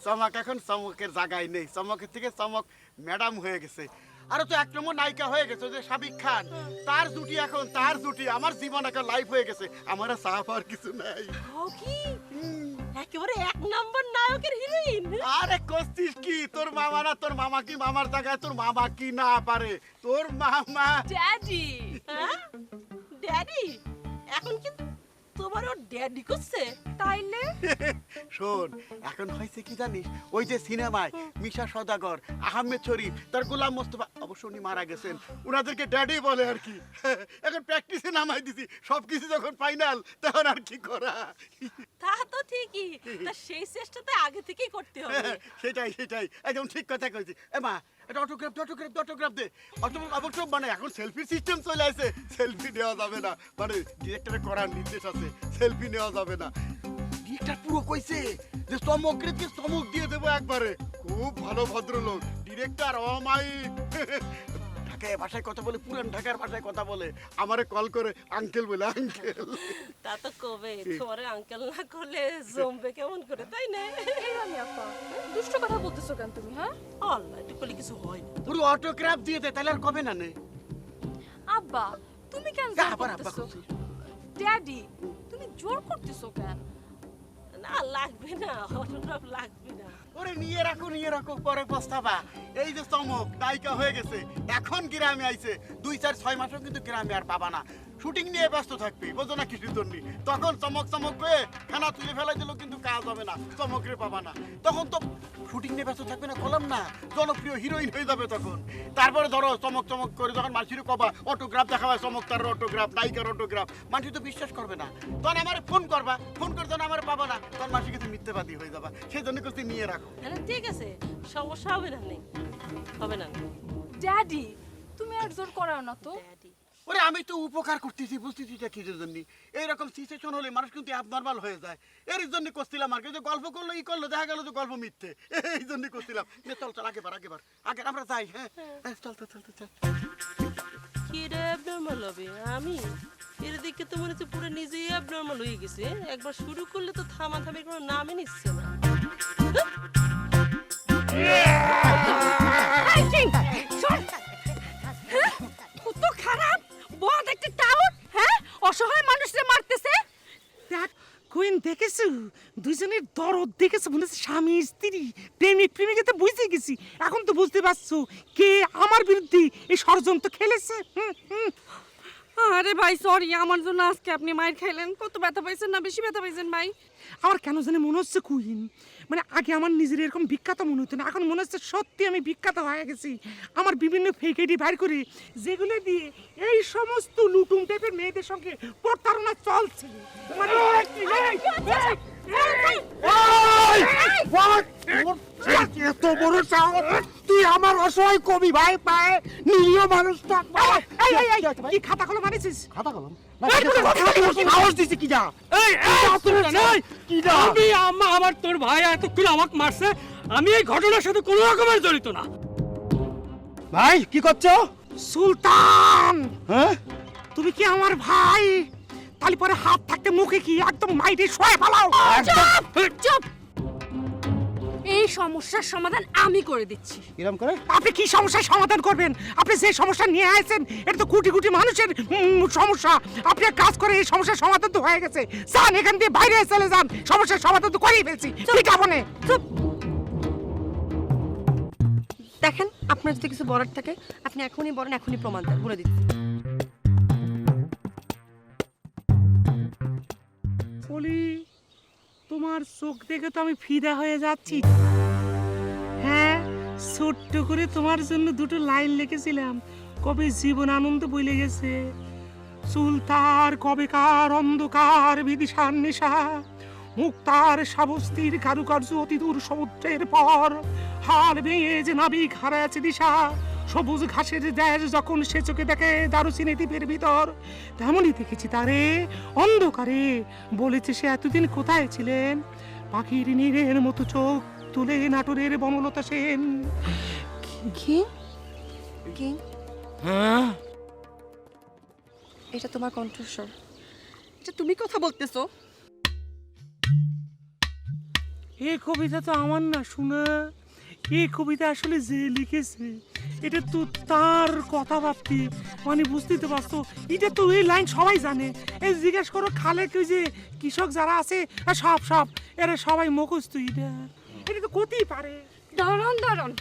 চমক এখন চমকের জায়গায় নেই, চমকের থেকে চমক ম্যাডাম হয়ে গেছে। আরো তো এক নম্বর নায়িকা হয়ে গেছে যে সাবিক খান, তার জুটি এখন তার জুটি, আমার জীবন এখন লাইফ হয়ে গেছে, আমার আর চাপ আর কিছু নাই। ও কি একেবারে এক নাম্বার নায়কের হিরোইন? আরে কস্তিস কি, তোর মামা না, তোর মামা কি মামার জায়গায় তোর মামা কি না পারে? তোর মামা ড্যাডি, হ্যাঁ ড্যাডি, এখন কিন্তু তোমার ও ড্যাডি করছে তাইলে? শোন, এখন হয়েছে কি জানিস, ওই যে সিনেমায় মিশা সওদাগর, আহমেদ শরীফ, তার গোলাম মোস্তফা, অবশ্য উনি মারা গেছেন, ওনাদেরকে ড্যাডি বলে আর কি। এখন প্র্যাকটিসে নামাই দিছি, সবকিছু যখন ফাইনাল তখন আর কি করা। তা তো ঠিকই, তা সেই চেষ্টাতে আগে থেকেই করতে হবে। সেটাই সেটাই, একদম ঠিক কথা কইছি। এ মা, এটা অটোগ্রাফ দে। অবশ্য মানে এখন সেলফি সিস্টেম চলে আসে, সেলফি নেওয়া যাবে না, মানে ডিরেক্টরের করার নির্দেশ আছে, সেলফি নেওয়া যাবে না। ডিরেক্টর পুরো কইছে যে চমককে চমক দিয়ে দেবো একবারে, খুব ভালো ভদ্রলোক ডিরেক্টর, অমায়িক। ঢাকায় ভাষায় কথা বলে, পুরান ঢাকার ভাষায় কথা বলে, আমারে কল করে আঙ্কেল বলে, আঙ্কেল। তা তো কবে, তোমারে আঙ্কেল না করলে জমবে কেমন করে, তাই না? আমি আপা দুষ্ট কথা বলতেছো কেন তুমি? হ্যাঁ আল্লাহ, একটু করলে কিছু হয় না। পুরো অটোগ্রাফ দিয়ে দে, তাহলে আর কবে না নে। আব্বা তুমি কেন যা, জোর আবার আব্বা করতেছো? করছি। ড্যাডি তুমি জোর করতেছো কেন? না লাগবে না, অটোগ্রাফ লাগবে না। ওরে নিয়ে রাখো, পরে পস্তাবা। এই যে চমক নায়িকা হয়ে গেছে, এখন গ্রামে আইছে, 2-4-6 মাসও কিন্তু গ্রামে আর পাবা না, শুটিং নিয়ে ব্যস্ত থাকবি, বোঝো না কিছুর জন্য। তখন চমক হয়ে খানা তুলে ফেলাই দিলেও কিন্তু কাজ হবে না, চমকরে পাবা না। তখন তো শুটিং নিয়ে ব্যস্ত থাকবে না, কলম না, জনপ্রিয় হিরোইন হয়ে যাবে তখন। তারপরে ধরো চমক করে যখন মানুষের কবা অটোগ্রাফ দেখাবা, চমক তার অটোগ্রাফ, নায়িকার অটোগ্রাফ, মানুষ তো বিশ্বাস করবে না। তখন আমার ফোন করবা, ফোন করে যখন আমার পাবা না, তখন মানুষ কিন্তু মিথ্যাবাদী হয়ে যাবা। সেই জন্য করতে নিয়ে রাখো। হ্যাঁ ঠিক আছে, সমস্যা হবে না, নেই হবে না। ড্যাডি তুমি আর জোর করাও না তো। ড্যাডি ওরে আমি তো উপকার করতেছি, বুঝতেছি এটা কিসের জন্য। এইরকম সিচুয়েশন হলে মানুষ কিন্তু অ্যাবনর্মাল হয়ে যায়, এর জন্য করছিলাম আর কি। যে গল্প করলো ই করলো, দেখা গেল যে গল্প মিথ্যে, এই জন্য করছিলাম। চল আগে আমরা যাই। হ্যাঁ চল। কি রে অ্যাবনর্মাল হবে? আমি এর দিকে তো মনে হচ্ছে পুরো নিজেই অ্যাবনর্মাল হয়ে গেছে। একবার শুরু করলে তো থামাথামির কোনো নামই নিচ্ছে না। কত খারাপ বদ একটা টাউন, হ্যাঁ অসহায় মানুষরে মারতেছে। দেখ কুইন, দেখেছো দুইজনের দরদ দেখেছো, মনে হচ্ছে স্বামী স্ত্রী, প্রেমিকে তো বুঝতে গেছি। এখন তো বুঝতে পারছো কে আমার বিরুদ্ধে এই ষড়যন্ত্র খেলেছে। আরে ভাই সরি, আমার জন্য আজকে আপনি মাইর খাইলেন। কত ব্যথা পাইছেন না বেশি ব্যথা পাইছেন ভাই? আমার কেন জানি মনে হচ্ছে কুইন, মানে আগে আমার নিজের এরকম বিখ্যাত মনে হতো না, এখন মনে হচ্ছে সত্যি আমি বিখ্যাত হয়ে গেছি। আমার বিভিন্ন ফেক আইডি বাইর করি, যেগুলো দিয়ে এই সমস্ত লুটুম টাইপের মেয়েদের সঙ্গে প্রতারণা চলছে। মানে এত বড় সাহস, তুই আমার অসহায় কবি ভাই পায় নিরীহ মানুষটা। কি খাতা কলম আনিছিস? খাতা কলম সাহস দিছে কি যা? আমার তোর ভাই এতক্ষণ আমাকে মারছে, আমি এই ঘটনার সাথে কোনো রকমের জড়িত না। ভাই কি করছো? সুলতান, হ্যাঁ তুমি কি আমার ভাই? তাহলে পরে হাত থাকতে মুখে কি একদম মাইরে শোয়ে ফেলাও। চুপ! এই সমস্যার সমাধান আমি করে দিচ্ছি। কিরম করে? আপনি কি সমস্যার সমাধান করবেন? আপনি যে সমস্যা নিয়ে আসছেন এটা তো কোটি কোটি মানুষের সমস্যা। আপনি এক কাজ করে এই সমস্যার সমাধান তো হয়ে গেছে, যান এখান দিয়ে বাইরে চলে যান, সমস্যার সমাধান তো করেই ফেলছি। ঠিক আছে, চুপ। দেখেন, আপনার যদি কিছু বলার থাকে আপনি এখনই বলেন, এখনই প্রমাণ দেন, বলে দিচ্ছি। বলি, তোমার চোখ দেখে তো আমি ফিদা হয়ে যাচ্ছি। হ্যাঁ, ছোট্ট করে তোমার জন্য দুটো লাইন লিখেছিলাম, কবে জীবন আনন্দ বইলে গেছে। সুলতার কবেকার অন্ধকার বিদিশার নেশা, মুক্তার সাবস্তির কারুকার্য অতি দূর সমুদ্রের পর, হাল ভেঙে যে নাবিক হারাচ্ছে দিশা, সবুজ ঘাসের দেশ যখন সে চোখে দেখে দারুচিনি দ্বীপের ভিতর, তেমনই দেখেছি তারে অন্ধকারে। বলেছে সে এতদিন কোথায় ছিলেন, পাখির নীরের মতো চোখ তুলে নাটোরের বনলতা সেন। কি কি হ্যাঁ এটা তোমার কণ্ঠস্বর, এটা তুমি কথা বলতেছো? এই কবিতা তো আমার না শোনা, এই কবিতা আসলে যে লিখেছে এটা তো তার কথা ভাবতি, মানে বুঝতে তো পারছো। এটা তো এই লাইন সবাই জানে। এই জিজ্ঞেস করো খালে তুই যে কৃষক যারা আছে সব সব এরা সবাই মুখস্থ। এটা তো করতেই পারে। দাঁড়ান,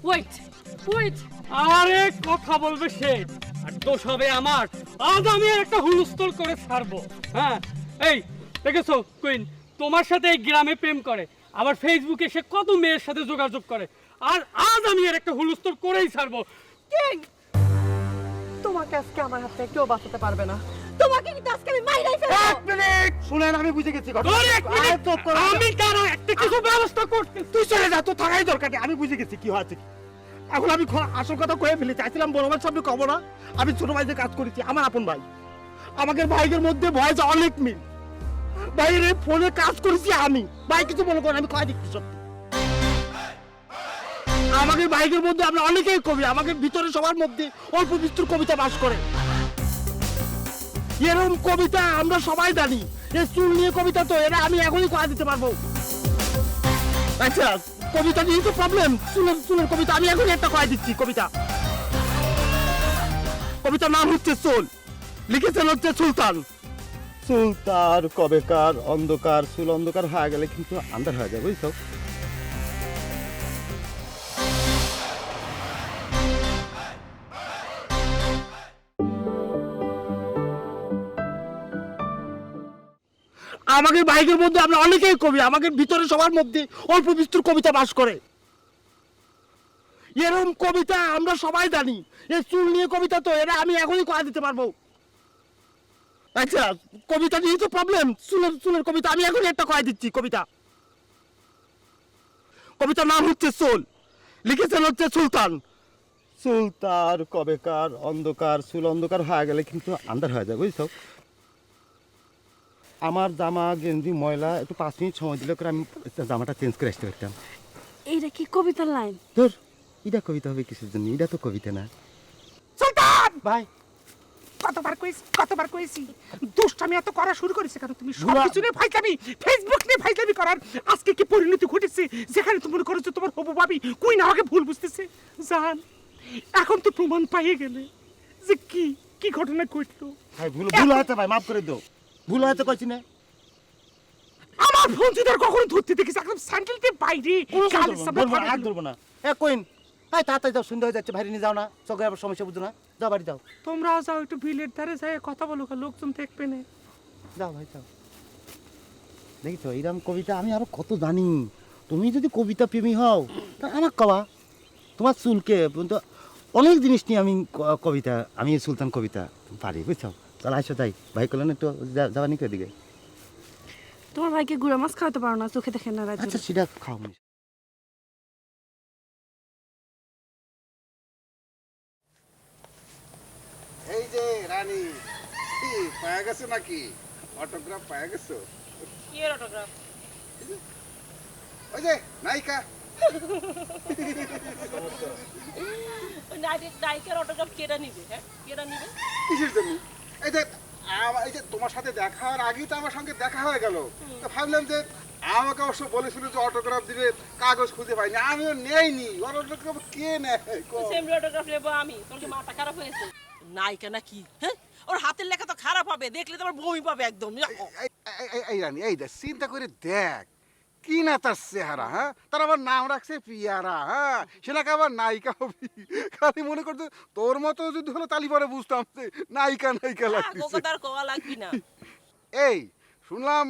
ওয়েট ওয়েট। আরে কথা বলবে সে, আর দোষ হবে আমার। আজ আমি একটা হুলস্থুল করে ছাড়বো। হ্যাঁ, এই দেখেছো কুইন, তোমার সাথে এই গ্রামে প্রেম করে, আবার ফেসবুকে সে কত মেয়ের সাথে যোগাযোগ করে, আর আজ আমি এর একটা হুলস্থুল করেই ছাড়বো। তোমাকে আজকে আমার হাতে কেউ বাঁচাতে পারবে না। তোমাকে কিন্তু আজকে আমি মাইরাই ফেলবো। এক মিনিট শুনেন, আমি বুঝে গেছি ঘটনা। তোর এক মিনিট, আমি তারা একটা কিছু ব্যবস্থা করতে। তুই চলে যা, তো থাকাই দরকার নেই। আমি বুঝে গেছি কি হয়েছে। এখন আমি আসল কথা কয়ে ফেলে চাইছিলাম, বড় ভাইয়ের সামনে কব না। আমি ছোট ভাইদের কাজ করেছি, আমার আপন ভাই। আমাদের ভাইদের মধ্যে বয়স অনেক মিল। ভাইয়ের ফোনে কাজ করেছি আমি। ভাই কিছু মনে করেন, আমি কয়ে দিচ্ছি সত্যি। আমাদের ভাইদের মধ্যে আমরা অনেকেই কবি, আমাদের ভিতরে সবার মধ্যে অল্প বিস্তর কবিতা বাস করে। এরকম কবিতা আমরা সবাই জানি। এই চুল নিয়ে কবিতা তো এরা আমি এখনই কয়ে দিতে পারবো। আচ্ছা, কবিতা নিয়ে তো প্রবলেম। চুলের কবিতা আমি এখনই একটা কয়ে দিচ্ছি। কবিতার নাম হচ্ছে চুল, লিখেছেন হচ্ছে সুলতান। সুলতার কবেকার অন্ধকার, চুল অন্ধকার হয়ে গেলে কিন্তু আন্ধার হয়ে যায়, বুঝছো? আমাদের বাইকের মধ্যে আমরা অনেকেই কবি, আমাদের ভিতরে সবার মধ্যে অল্প বিস্তর কবিতা বাস করে। এরকম কবিতা আমরা সবাই জানি। এই চুল নিয়ে কবিতা তো এরা আমি এখনই কয়ে দিতে পারবো। আচ্ছা, কবিতা নিয়ে তো প্রবলেম। চুলের কবিতা আমি এখনই একটা কয়ে দিচ্ছি। কবিতার নাম হচ্ছে চুল, লিখেছেন হচ্ছে সুলতান। সুলতার কবেকার অন্ধকার, চুল অন্ধকার হয়ে গেলে কিন্তু আন্ধার হয়ে যায়, বুঝছো? আমার জামা গেঞ্জি ময়লা, একটু 5 মিনিট সময় দিলে করে আমি জামাটা চেঞ্জ করে আসতে পারতাম। এইটা কি কবিতার লাইন? তোর এটা কবিতা হবে কিসের জন্য? এটা তো কবিতা না। সুলতান ভাই কতবার কইছি দুষ্টামি এত করা শুরু করেছে কেন তুমি? সব কিছু নিয়ে ফাইজলামি, ফেসবুক নিয়ে ফাইজলামি করার আজকে কি পরিণতি ঘটেছে, যেখানে তুমি মনে করছো তোমার হবু ভাবি কুইন আমাকে ভুল বুঝতেছে। জান, এখন তো প্রমাণ পাইয়ে গেলে যে কি কি ঘটনা ঘটলো। ভাই ভুল হয়েছে ভাই, মাফ করে দাও। ভুল হয়েছে কইছি না। আমার ফোন যদি আর কখনো ধরতে দেখিস একদম স্যান্ডেলতে বাইরে ধরবো না। কইন, তাড়াতাড়ি যাও, সন্ধ্যা হয়ে যাচ্ছে, বাইরে নিয়ে যাও না, চোখে আবার সমস্যা বুঝো না। যাও বাড়ি যাও, তোমরাও যাও একটু বিলের ধারে যাই কথা বলো, লোকজন দেখবে না। যাও ভাই যাও। দেখছো এইরকম কবিতা আমি আরো কত জানি। তুমি যদি কবিতা প্রেমী হও তা আমার কবা, তোমার চুলকে তো অনেক জিনিস নিয়ে আমি কবিতা, আমি সুলতান কবিতা পারি, বুঝছো? চল আসো তাই, ভাই করলেন একটু যাবা নিকে দিকে। তোমার ভাইকে গুড়া মাছ খাওয়াতে পারো না, চোখে দেখে না রাজু। আচ্ছা সেটা খাও। এই যে রানী, কি পায়া গেছো নাকি? অটোগ্রাফ পায়া গেছো? কি এর অটোগ্রাফ? ওই যে নায়িকা। ওই নায়িকার অটোগ্রাফ কেডা নিবে? হ্যাঁ, কেডা নিবে? কিসের জন্য? এই যে এই যে তোমার সাথে দেখা হওয়ার আগেই তো আমার সঙ্গে দেখা হয়ে গেল, তো ভাবলাম যে আমাকে অবশ্য বলেছিল যে অটোগ্রাফ দিবে, কাগজ খুঁজে পাইনি, আমিও নেইনি। ওর অটোগ্রাফ কে নেয়? সেমরি অটোগ্রাফ নেব আমি? তোর কি মাথা খারাপ হয়েছে? নায়িকা নাকি? হ্যাঁ, ওর হাতের লেখা তো খারাপ হবে, দেখলে তোমার বমি পাবে একদম। এই রানী, এই দেখ, চিন্তা করে দেখ কি না তার চেহারা, হ্যাঁ, তার আবার নাম রাখছে পিয়ারা, হ্যাঁ, সে নাকি আবার নায়িকা হবি। খালি মনে করতে তোর মতো যদি হলো তালি পরে বুঝতাম যে নায়িকা নায়িকা লাগছে। তার কোয়া লাগবি না। এই শুনলাম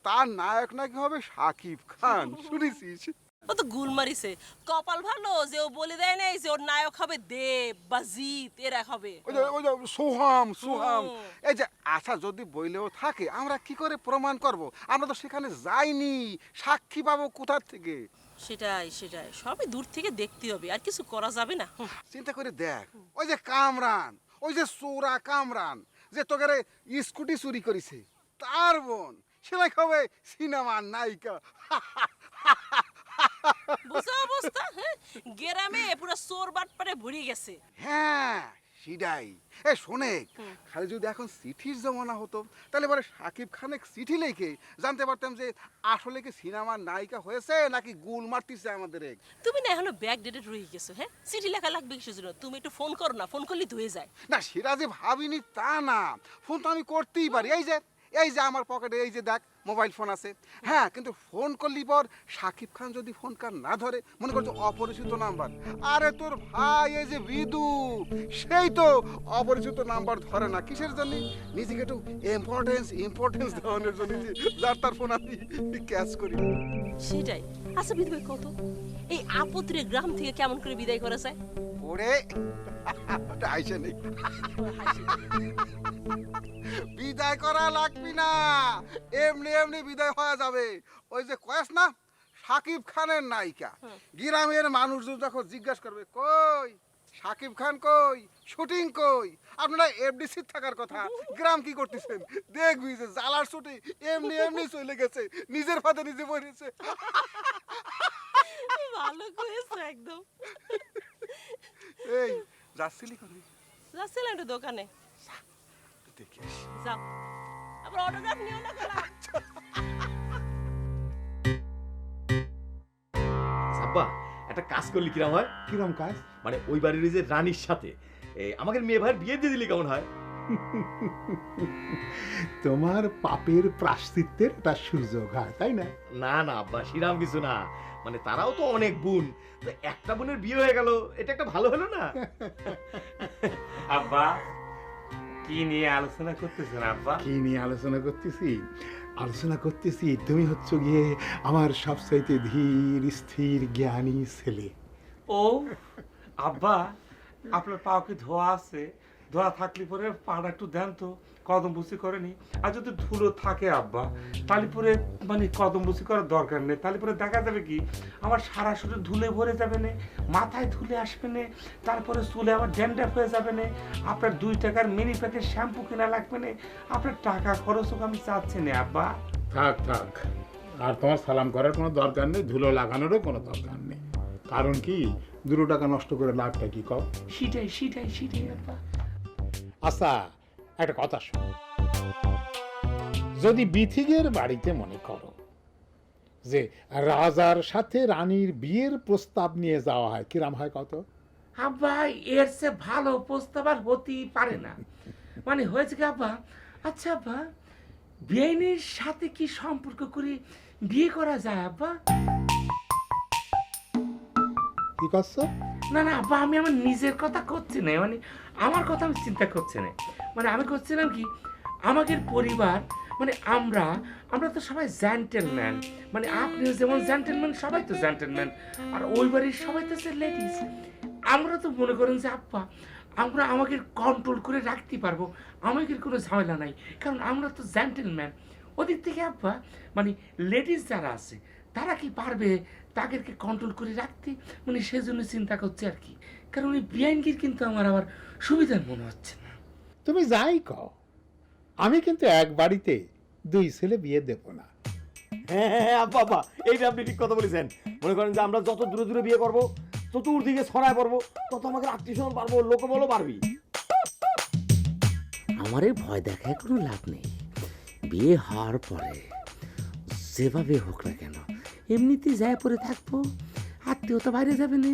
তার নায়ক নাকি হবে শাকিব খান, শুনেছিস? ও তো গুল মারিছে, কপাল ভালো যে ও বলে দেয় নাই যে ওর নায়ক হবে দেব বা জিৎ, এরা হবে। ওই যে সোহাম। এই যে আচ্ছা, যদি বইলেও থাকে আমরা কি করে প্রমাণ করব? আমরা তো সেখানে যাইনি, সাক্ষী পাবো কোথা থেকে? সেটাই সবই দূর থেকে দেখতে হবে, আর কিছু করা যাবে না। চিন্তা করে দেখ, ওই যে কামরান, ওই যে চোরা কামরান যে তোকে স্কুটি চুরি করেছে, তার বোন সেলাই হবে সিনেমার নায়িকা। বুঝো অবস্থা, হ্যাঁ, গ্রামে পুরো চোর বাটপারে ভরে গেছে। হ্যাঁ সেটাই। এ শোনে, খালি যদি এখন চিঠির জমানা হতো তাহলে পরে সাকিব খানের চিঠি লিখে জানতে পারতাম যে আসলে কি সিনেমার নায়িকা হয়েছে নাকি গুল মারতিছে আমাদের। তুমি না এখনো ব্যাক ডেটেড রয়ে গেছো। হ্যাঁ, চিঠি লেখা লাগবে কিসের জন্য? তুমি একটু ফোন করো না, ফোন করলে ধুয়ে যায়। না সেটা যে ভাবিনি তা না, ফোন তো আমি করতেই পারি। এই যে আমার পকেটে এই যে দেখ মোবাইল ফোন আছে, হ্যাঁ, কিন্তু ফোন করলি পর সাকিব খান যদি ফোন কার না ধরে, মনে করছো অপরিচিত নাম্বার, আরে তোর ভাই এই যে বিদু, সেই তো অপরিচিত নাম্বার ধরে না। কিসের জন্য? নিজেকে একটু ইম্পর্টেন্স দেওয়ানোর জন্য, যার তার ফোন আমি ক্যাচ করি। সেটাই। আচ্ছা বিধু ভাই, কত এই আপত্তির গ্রাম থেকে কেমন করে বিদায় করা যায়? ওরে ওটা আইসে নেই, বিদায় করা লাগবি না, এমনি বিদায় হয়ে যাবে। ওই যে কয়েস না সাকিব খানের নায়িকা, গ্রামের মানুষজন যখন জিজ্ঞাসা করবে কই সাকিব খান কই, শুটিং কই, আপনারা এফডিসি থাকার কথা, গ্রাম কি করতেছেন, দেখবি যে জ্বালার ছুটি এমনি চলে গেছে, নিজের ফাঁদে নিজে পড়েছে। ভালো করেছো একদম। এই যাচ্ছিলি কোথায়? যাচ্ছিলাম একটু দোকানে। দেখি আসি। যাও, আবার অটোগ্রাফ নিও না গেলাম। আব্বা, একটা কাজ করলি কিরম হয়? কিরম কাজ? মানে ওই বাড়ির যে রানীর সাথে আমাদের মেয়ে ভাইয়ের বিয়ে দিয়ে দিলি কেমন হয়? তোমার পাপের প্রায়শ্চিত্তের একটা সুযোগ হয়, তাই না? না আব্বা, সেরাম কিছু না, মানে তারাও তো অনেক বোন, তো একটা বোনের বিয়ে হয়ে গেল, এটা একটা ভালো হলো না? আব্বা, কি নিয়ে আলোচনা করতেছেন আব্বা? কি নিয়ে আলোচনা করতেছি তুমি হচ্ছ গিয়ে আমার সবচাইতে ধীর স্থির জ্ঞানী ছেলে। ও আব্বা, আপনার পাও কি ধোয়া আছে? ধোয়া থাকলে পরে পাটা একটু দেন তো, কদম বুসি করেনি। আর যদি ধুলো থাকে আব্বা, তাহলে পরে মানে কদম বুসি করার দরকার নেই, তাহলে পরে দেখা যাবে কি আমার সারা শরীর ধুলে ভরে যাবে না, মাথায় ধুলে আসবে না, তারপরে চুলে আবার ড্যান্ড্রাফ হয়ে যাবে না, আপনার 2 টাকার মিনি প্যাকেট শ্যাম্পু কেনা লাগবে না, আপনার টাকা খরচ হোক আমি চাচ্ছি না আব্বা। থাক, আর তোমার সালাম করার কোনো দরকার নেই, ধুলো লাগানোরও কোনো দরকার নেই। কারণ কি 2 টাকা নষ্ট করে লাভটা কি কও? সেটাই আব্বা। আচ্ছা একটা কথা শোনো, যদি বিথিগের বাড়িতে মনে করো যে রাজার সাথে রানীর বিয়ের প্রস্তাব নিয়ে যাওয়া হয়, কিরাম হয় কত? আব্বা, এর সে ভালো প্রস্তাব আর হতেই পারে না। মানে হয়েছে কি আব্বা, আচ্ছা আব্বা, বিয়ের সাথে কি সম্পর্ক করে বিয়ে করা যায় আব্বা? কি করছো? না না আব্বা, আমি আমার নিজের কথা করছি না, মানে আমার কথা আমি চিন্তা করছি না। মানে আমি করছিলাম কি, আমাদের পরিবার মানে আমরা তো সবাই জেন্টেলম্যান, মানে আপনিও যেমন জেন্টেলম্যান, সবাই তো জেন্টেলম্যান, আর ওই বাড়ির সবাই তো লেডিস। আমরা তো মনে করেন যে আব্বা আমরা আমাকে কন্ট্রোল করে রাখতে পারবো, আমাদের কোনো ঝামেলা নাই, কারণ আমরা তো জেন্টেলম্যান। ওদিক থেকে আব্বা মানে লেডিস যারা আছে তারা কি পারবে তাদেরকে কন্ট্রোল করে রাখতে, মানে সেজন্য চিন্তা করছে আর কি। কারণ ওই বিআইনগির কিন্তু আমার আবার সুবিধার মনে হচ্ছে না। তুমি যাই কও, আমি কিন্তু এক বাড়িতে দুই ছেলে বিয়ে দেব না। হ্যাঁ বাবা, এইটা আপনি ঠিক কথা বলেছেন। মনে করেন যে আমরা যত দূরে দূরে বিয়ে করবো, চতুর্দিকে ছড়ায় পড়বো, তত আমাকে আত্মীয় স্বজন পারবো, লোক বলো পারবি। আমার এই ভয় দেখায় কোনো লাভ নেই। বিয়ে হওয়ার পরে যেভাবে হোক না কেন এমনিতেই যায় পরে থাকবো, আত্মীয়তা বাইরে যাবে না।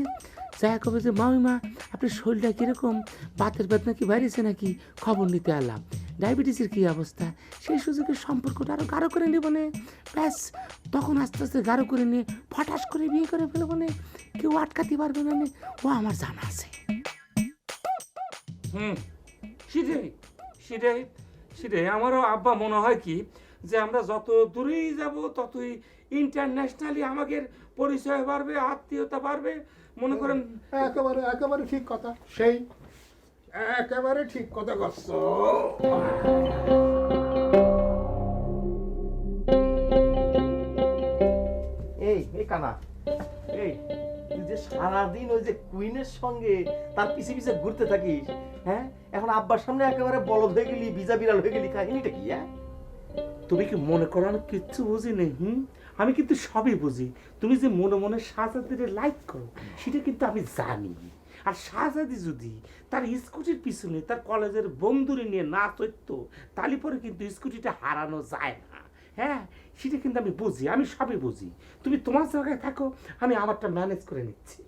যায় কবে যে মামিমা আপনার শরীরটা কীরকম, বাতের বেদনা কি বাইরেছে নাকি, খবর নিতে এলাম। ডায়াবেটিসের কী অবস্থা, সেই সুযোগে সম্পর্কটা আরও গাঢ় করে নেব না। ব্যাস তখন আস্তে আস্তে গাঢ় করে নিয়ে ফটাস করে বিয়ে করে ফেলবো না, কেউ আটকাতে পারবে না। ও আমার জানা আছে। সেটাই সেটাই সেটাই আমারও আব্বা মনে হয় কি, যে আমরা যত দূরেই যাব ততই ইন্টারন্যাশনালি আমাদের পরিচয় বাড়বে, আত্মীয়তা বাড়বে। মনে করেন একেবারে একেবারে ঠিক কথা, সেই একেবারে ঠিক কথা করছো। এই এই কানা, এই তুই যে সারাদিন ওই যে কুইনের সঙ্গে তার পিছে পিছে ঘুরতে থাকিস, হ্যাঁ এখন আব্বার সামনে একেবারে বলদ হয়ে গেলি, ভিজা বিড়াল হয়ে গেলি, কাহিনীটা কি? হ্যাঁ তুমি কি মনে করো আমি কিচ্ছু বুঝি নেই? আমি কিন্তু সবই বুঝি। তুমি যে মনে মনে শাহজাদিরে লাইক করো সেটা কিন্তু আমি জানি। আর শাহজাদি যদি তার স্কুটির পিছনে তার কলেজের বন্ধুরে নিয়ে না চড়তো, তাহলে পরে কিন্তু স্কুটিটা হারানো যায় না। হ্যাঁ সেটা কিন্তু আমি বুঝি, আমি সবই বুঝি। তুমি তোমার জায়গায় থাকো, আমি আমারটা ম্যানেজ করে নিচ্ছি।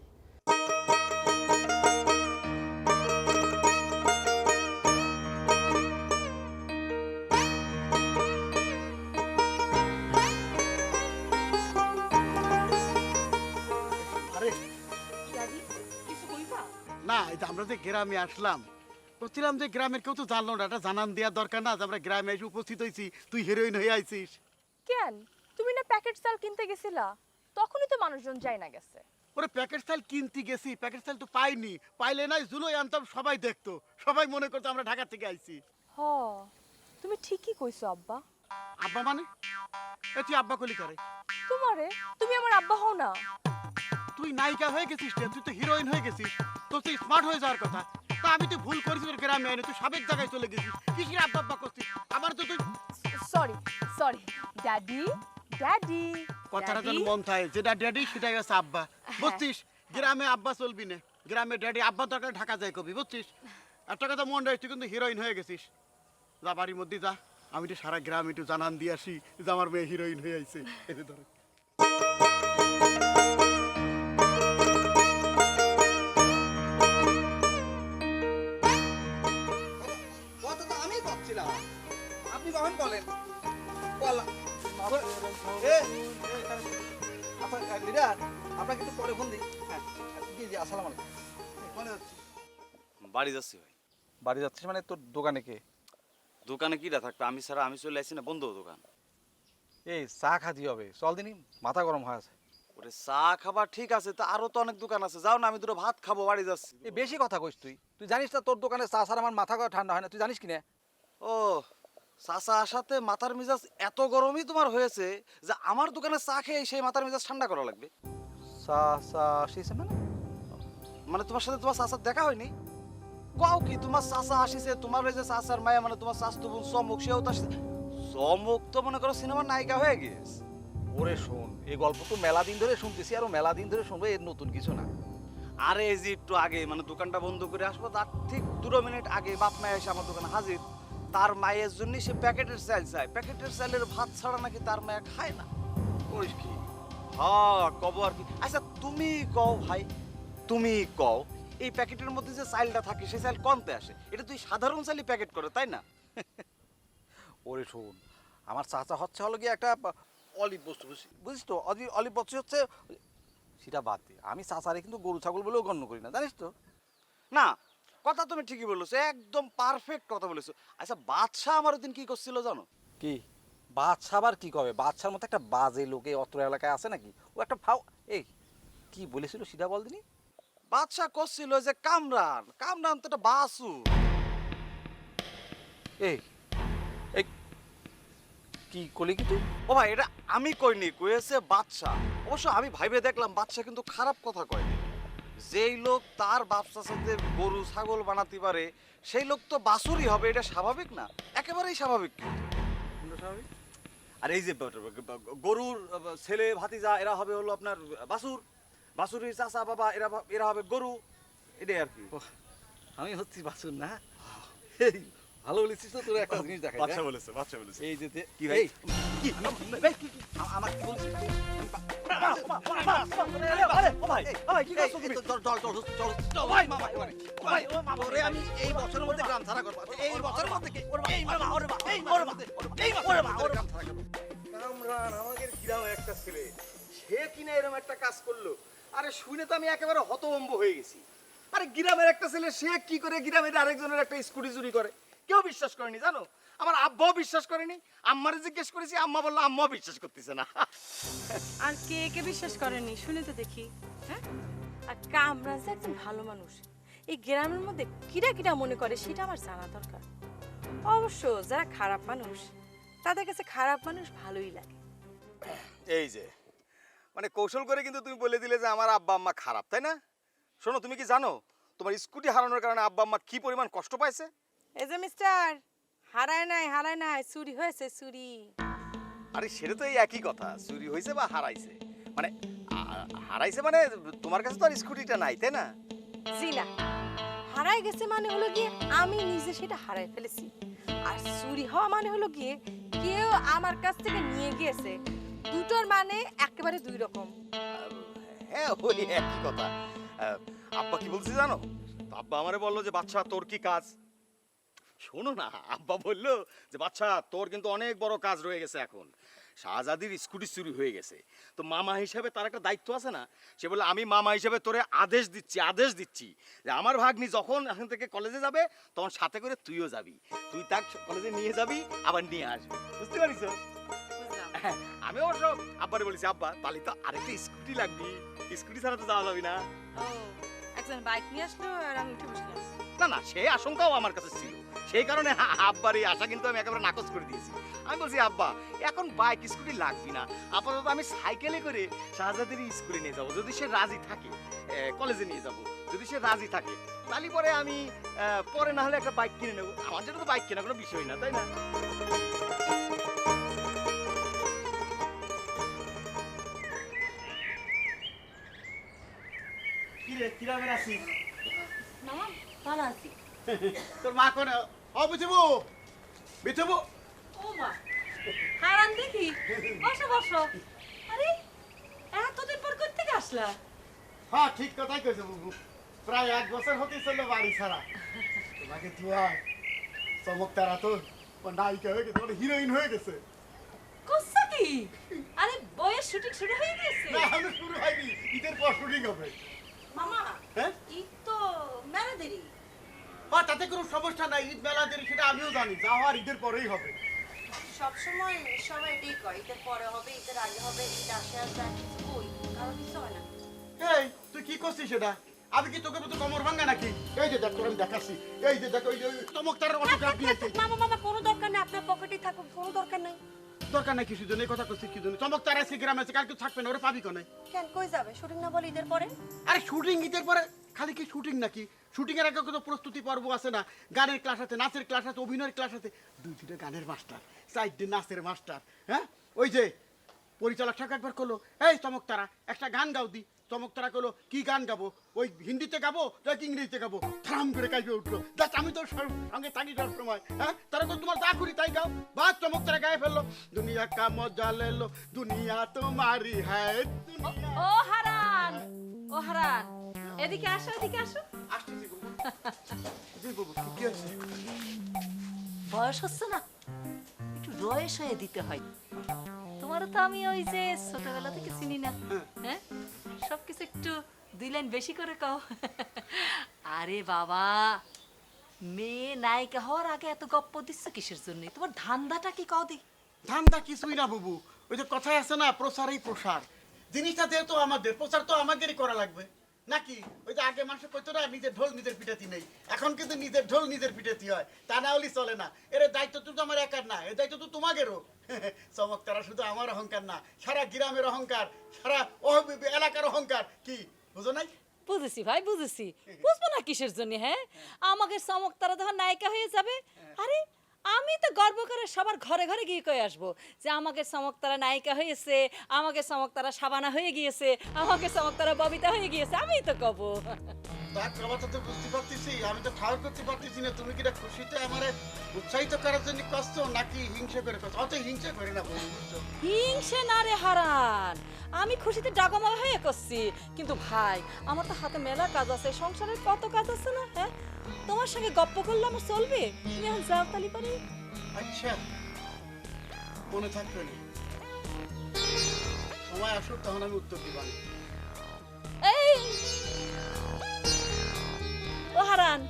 না, এই যে আমরা যে গ্রামে আসলাম, বলছিলাম যে গ্রামের কেউ তো জানলো না, এটা জানান দেওয়ার দরকার না যে আমরা গ্রামে এসে উপস্থিত হয়েছি, তুই হিরোইন হয়ে আইছিস। কেন তুমি না প্যাকেট চাল কিনতে গেছিলা? তখনই তো মানুষজন যায় না গেছে। ওরে প্যাকেট চাল কিনতে গেছি, প্যাকেট চাল তো পাইনি, পাইলে নাই জুলোই আনতাম, সবাই দেখতো, সবাই মনে করতো আমরা ঢাকা থেকে আইছি। হ, তুমি ঠিকই কইছো আব্বা। আব্বা মানে? এ তুই আব্বা কলি করে? তোমারে, তুমি আমার আব্বা হও না। তুই নায়িকা হয়ে গেছিস রে, তুই তো হিরোইন হয়ে গেছিস, তোর তো স্মার্ট হয়ে যাওয়ার কথা। তা আমি তো ভুল করেছি, তোর গ্রামে আইনি, তুই সাবেক জায়গায় চলে গেছিস, কিসের আব্বা আব্বা করছিস? আমার তো তুই সরি সরি ড্যাডি ড্যাডি কথাটা যেন মন থাকে, যেটা ড্যাডি সেটাই হচ্ছে আব্বা, বুঝছিস? গ্রামে আব্বা চলবি না, গ্রামে ড্যাডি, আব্বা দরকার ঢাকা যায় কবি, বুঝছিস? একটা কথা মন রাখিস, তুই কিন্তু হিরোইন হয়ে গেছিস। যা বাড়ির মধ্যে যা, আমি তো সারা গ্রামে একটু জানান দিয়ে আসি যে আমার মেয়ে হিরোইন হয়ে আইছে। এনে ধরো। আমি ভাবছিলাম আপনি কখন বলেন লিডার, আপনাকে একটু পরে ফোন দিই। হ্যাঁ জি জি, আসসালামু আলাইকুম। মনে হচ্ছে বাড়ি যাচ্ছি ভাই। বাড়ি যাচ্ছিস মানে? তোর দোকানে কে? দোকানে কিটা থাকবে, আমি ছাড়া আমি চলে আসছি না, বন্ধ দোকান। এই চা খাতি হবে, চল দিনই, মাথা গরম হয়ে আছে। ওরে চা খাবার ঠিক আছে, তা আরো তো অনেক দোকান আছে, যাও না, আমি দুটো ভাত খাবো, বাড়ি যাচ্ছি। এই বেশি কথা কইস তুই, তুই জানিস না তোর দোকানে চা ছাড়া আমার মাথা ঠান্ডা হয় না, তুই জানিস কি না? ও চাচা আসাতে মাথার মেজাজ এত গরমই তোমার হয়েছে যে আমার দোকানে চা খেয়ে সেই মাথার মেজাজ ঠান্ডা করা লাগবে? চা চা আসিছে মানে? মানে তোমার সাথে তোমার চাচার দেখা হয়নি? কও কি তোমার চাচা আসিছে, তোমার ওই যে চাচার মায়া মানে তোমার চাচতো বোন চমক, সেও তো আসছে। চমক তো মনে করো সিনেমার নায়িকা হয়ে গেছে। ওরে শোন, এই গল্প তো মেলা দিন ধরে শুনতেছি, আরো মেলা দিন ধরে শুনবো, এর নতুন কিছু না। আরে এই যে একটু আগে মানে দোকানটা বন্ধ করে আসবো, তার ঠিক 2 মিনিট আগে বাপ মায়া এসে আমার দোকানে হাজির। তার মায়ের জন্য সে প্যাকেটের চাল চায়, প্যাকেটের চালের ভাত ছাড়া নাকি তার মায়া খায় না। কইস কি? হ্যাঁ কব আর কি। আচ্ছা তুমি কও ভাই, তুমি কও এই প্যাকেটের মধ্যে যে চালটা থাকে সেই চাল কোনতে আসে? এটা তুই সাধারণ চালই প্যাকেট করে, তাই না? ওরে শোন, আমার চাচা হচ্ছে হলো গিয়ে একটা অলিভ বস্তু, বুঝিস তো? অলিভ বস্তু হচ্ছে সেটা বাদ দে, আমি চাচারে কিন্তু গরু ছাগল বলেও গণ্য করি না, জানিস তো? না, কথা তুমি ঠিকই বলেছো, একদম পারফেক্ট কথা বলেছো। আচ্ছা, বাদশাহ আমার ওদিন কি করছিল জানো? কি বাদশাহ আবার কি কবে? বাদশার মতো একটা বাজে লোকে অত্র এলাকায় আছে নাকি? ও একটা ফাও, এই কি বলেছিল সেটা বল দিনি। বাদশাহ করছিল যে কামরান, কামরান তো একটা বাসু। এই এই কি কলি কি তুই? ও ভাই, এটা আমি কইনি, কয়েছে বাদশাহ। অবশ্য আমি ভাইবে দেখলাম বাদশাহ কিন্তু খারাপ কথা কয়নি। যেই লোক তার ব্যবসার সাথে গরু ছাগল বানাতে পারে সেই লোক তো বাসুরই হবে, এটা স্বাভাবিক না? একেবারেই স্বাভাবিক। স্বাভাবিক। আর এই যে গরুর ছেলে ভাতিজা এরা হবে হলো আপনার বাসুর, বাসুরের চাচা বাবা এরা হবে গরু, এটাই আর কি। আমি হচ্ছি বাসুর না? এই, ভালো বলেছিস তো, তোর একটা জিনিস দেখাই। বাচ্চা বলেছে, বাচ্চা বলেছে। এই যে কি ভাই? কি আমার কি বলছিস? আমি এই বছরের মধ্যে গ্রাম ছাড়া করবো, এই বছরের মধ্যে কামরান আমাদের গ্রামে একটা ছেলে, সে কিনা এরকম একটা কাজ করলো। আরে শুনে তো আমি একেবারে হতভম্ব হয়ে গেছি। আরে গ্রামের একটা ছেলে, সে কি করে গ্রামের আরেকজনের একটা স্কুটি চুরি করে? কেউ বিশ্বাস করেনি জানো, আমার আব্বাও বিশ্বাস করেনি। আম্মারে জিজ্ঞেস করেছি, আম্মা বললো আম্মাও বিশ্বাস করতেছে না। আর কে কে বিশ্বাস করেনি শুনে তো দেখি। হ্যাঁ, আর কামরাজ একজন ভালো মানুষ। এই গ্রামের মধ্যে কিরা কিরা মনে করে সেটা আমার জানা দরকার। অবশ্য যারা খারাপ মানুষ তাদের কাছে খারাপ মানুষ ভালোই লাগে। এই যে মানে কৌশল করে কিন্তু তুমি বলে দিলে যে আমার আব্বা আম্মা খারাপ, তাই না? শোনো, তুমি কি জানো তোমার স্কুটি হারানোর কারণে আব্বা আম্মা কি পরিমাণ কষ্ট পাইছে? এই যে মিস্টার, হারায় নাই, চুরি হয়েছে, চুরি। আরে সেটা তো এই একই কথা, চুরি হয়েছে বা হারাইছে। মানে হারাইছে মানে তোমার কাছে তো আর স্কুটিটা নাই, তাই না? জি না, হারাই গেছে মানে হলো গিয়ে আমি নিজে সেটা হারাই ফেলেছি। আর চুরি হওয়া মানে হলো গিয়ে কেউ আমার কাছ থেকে নিয়ে গিয়েছে। দুটোর মানে একেবারে দুই রকম। হ্যাঁ, ওই একই কথা। আব্বা কি বলছে জানো? আব্বা আমারে বললো যে বাচ্চা তোর কি কাজ? শোনো না, আব্বা বললো যে বাচ্চা তোর কিন্তু অনেক বড় কাজ রয়ে গেছে এখন। শাহজাদির স্কুটি চুরি হয়ে গেছে, তো মামা হিসাবে তার একটা দায়িত্ব আছে না? সে বললো আমি মামা হিসাবে তোরে আদেশ দিচ্ছি যে আমার ভাগ্নি যখন এখান থেকে কলেজে যাবে তখন সাথে করে তুইও যাবি, তুই তার কলেজে নিয়ে যাবি আবার নিয়ে আসবি, বুঝতে পারিস? আমি অবশ্য আব্বারে বলেছি আব্বা তাহলে তো আরেকটা স্কুটি লাগবে, স্কুটি ছাড়া তো যাওয়া যাবে না। ও, একজন বাইক নিয়ে আসলো আর আমি উঠে বসলাম। না না, সেই আশঙ্কাও আমার কাছে ছিল, সেই কারণে আব্বার এই আশা কিন্তু আমি একেবারে নাকচ করে দিয়েছি। আমি বলছি আব্বা এখন বাইক স্কুটি লাগবে না, আপাতত আমি সাইকেলে করে শাহজাদের স্কুলে নিয়ে যাবো, যদি সে রাজি থাকে কলেজে নিয়ে যাব, যদি সে রাজি থাকে তাহলে পরে আমি পরে না হলে একটা বাইক কিনে নেবো। আমার জন্য তো বাইক কেনা কোনো বিষয় না, তাই না? কিরামের আছি মামা ভালো আছি। তোর মা করে বুঝবো বিছবো। ও মা, হারান দেখি, বসো বসো। আরে এতদিন পর করতে আসলা? হ্যাঁ, ঠিক কথাই কইছো বুবু, প্রায় 1 বছর হতে চললো বাড়ি ছাড়া। তোমাকে তুই চমক তারা তো নায়িকা হয়ে গেছে, হিরোইন হয়ে গেছে। কোসা কি? আরে বয়ের শুটিং শুরু হয়ে গেছে? না, এখনো শুরু হয়নি, ঈদের পর শুটিং হবে। মামা, হ্যাঁ, ঈদ তো মেলা দেরি। তাতে কোনো সমস্যা নাই, ঈদ মেলা দেরি সেটা আমিও জানি, যা হওয়ার ঈদের পরেই হবে। সবসময় সবাই এটাই কয়, ঈদের পরে হবে, ঈদের আগে হবে, ঈদ আসে আর যায়, ওই কারণ কিছু হয় না। এই তুই কি করছিস সেটা? আমি কি তোকে মতো কমর ভাঙ্গা নাকি? এই যে দেখ, তোর আমি দেখাচ্ছি, এই যে দেখ, ওই যে চমকদারের অটোগ্রাফ দিয়েছে। মামা মামা কোনো দরকার নেই, আপনার পকেটেই থাকুক, কোনো দরকার নেই। দরকার নাই কিছু জন্য, এই কথা করছিস কি জন্য? চমকদার আজকে গ্রামে আছে, কালকে থাকবে না, ওরা পাবি কোনে? কেন কই যাবে? শুটিং না বলে ঈদের পরে? আরে শুটিং ঈদের পরে? খালি কি শুটিং নাকি? শুটিং এর আগে তো প্রস্তুতি পর্ব আছে না, গানের ক্লাস আছে, নাচের ক্লাস আছে, অভিনয়ের ক্লাস আছে, 2-3টা গানের মাস্টার, 4 দিন নাচের মাস্টার। হ্যাঁ, ওই যে পরিচালক সাহেব একবার করলো, এই চমকতারা একটা গান গাও দি। চমকতারা করলো, কি গান গাবো? ওই হিন্দিতে গাবো নাকি ইংরেজিতে গাবো? থাম করে কাইপে উঠলো। দেখ আমি তো সঙ্গে থাকি সব সময়। হ্যাঁ, তারা তো তোমার যা করি তাই গাও। বাস চমকতারা গায়ে ফেললো, দুনিয়া কা মজা লেলো, দুনিয়া তোমারি হ্যায়। ও হারান, ও হারান, এদিকে আসো, এদিকে আসো। আসতেছি বাবু। জি বাবু, কি আছে? বয়স হচ্ছে না, একটু রয়েস হয়ে দিতে হয়। তোমারও তো আমি ওই যে ছোটবেলা থেকে চিনি না। হ্যাঁ, সবকিছু একটু 2 লাইন বেশি করে কও। আরে বাবা, মেয়ে নায়িকা হওয়ার আগে এত গপ্প দিচ্ছ কিসের জন্য? তোমার ধান্দাটা কি কও দি? ধান্দা কিছুই না বুবু, ওই যে কথাই আছে না, প্রচারই প্রসার। জিনিসটা যেহেতু আমাদের, প্রচার তো আমাদেরই করা লাগবে নাকি? ওই যে আগে মানুষ কইতো না, নিজের ঢোল নিজের পিঠাতি নেই, এখন কিন্তু নিজের ঢোল নিজের পিঠাতি হয়, তা না হলে চলে না। এর দায়িত্ব তো আমার একার না, এর দায়িত্ব তো তোমাদেরও। চমক তারা শুধু আমার অহংকার না, সারা গ্রামের অহংকার, সারা এলাকার অহংকার। কি বুঝো নাই? বুঝেছি ভাই, বুঝেছি। বুঝবো না কিসের জন্য? হ্যাঁ, আমাকে চমক তারা যখন নায়িকা হয়ে যাবে, আরে আমি তো গর্ব করে সবার ঘরে ঘরে গিয়ে কয়ে আসবো যে আমাকে চমক তারা নায়িকা হয়েছে, আমাকে চমক তারা শাবানা হয়ে গিয়েছে, আমাকে চমক তারা ববিতা হয়ে গিয়েছে, আমিই তো কব। তার কথা তো বুঝতে পারতেছি, আমি তো ঠাউর করতে পারতেছি না তুমি কিটা খুশিতে আমারে উৎসাহিত করার জন্য কষ্ট নাকি হিংসা করে কষ্ট? অত হিংসা করি না বউ, বুঝছো? হিংসে না রে হারান, আমি খুশিতে ডাগমা হয়ে করছি। কিন্তু ভাই, আমার তো হাতে মেলা কাজ আছে, সংসারের কত কাজ আছে না? হ্যাঁ, তোমার সঙ্গে গপ্প করলে আমার চলবে? তুমি এখন যাও তালি পারি। আচ্ছা, মনে থাকবে না, সময় আসুক তখন আমি উত্তর দিবানি। এই ও হারান,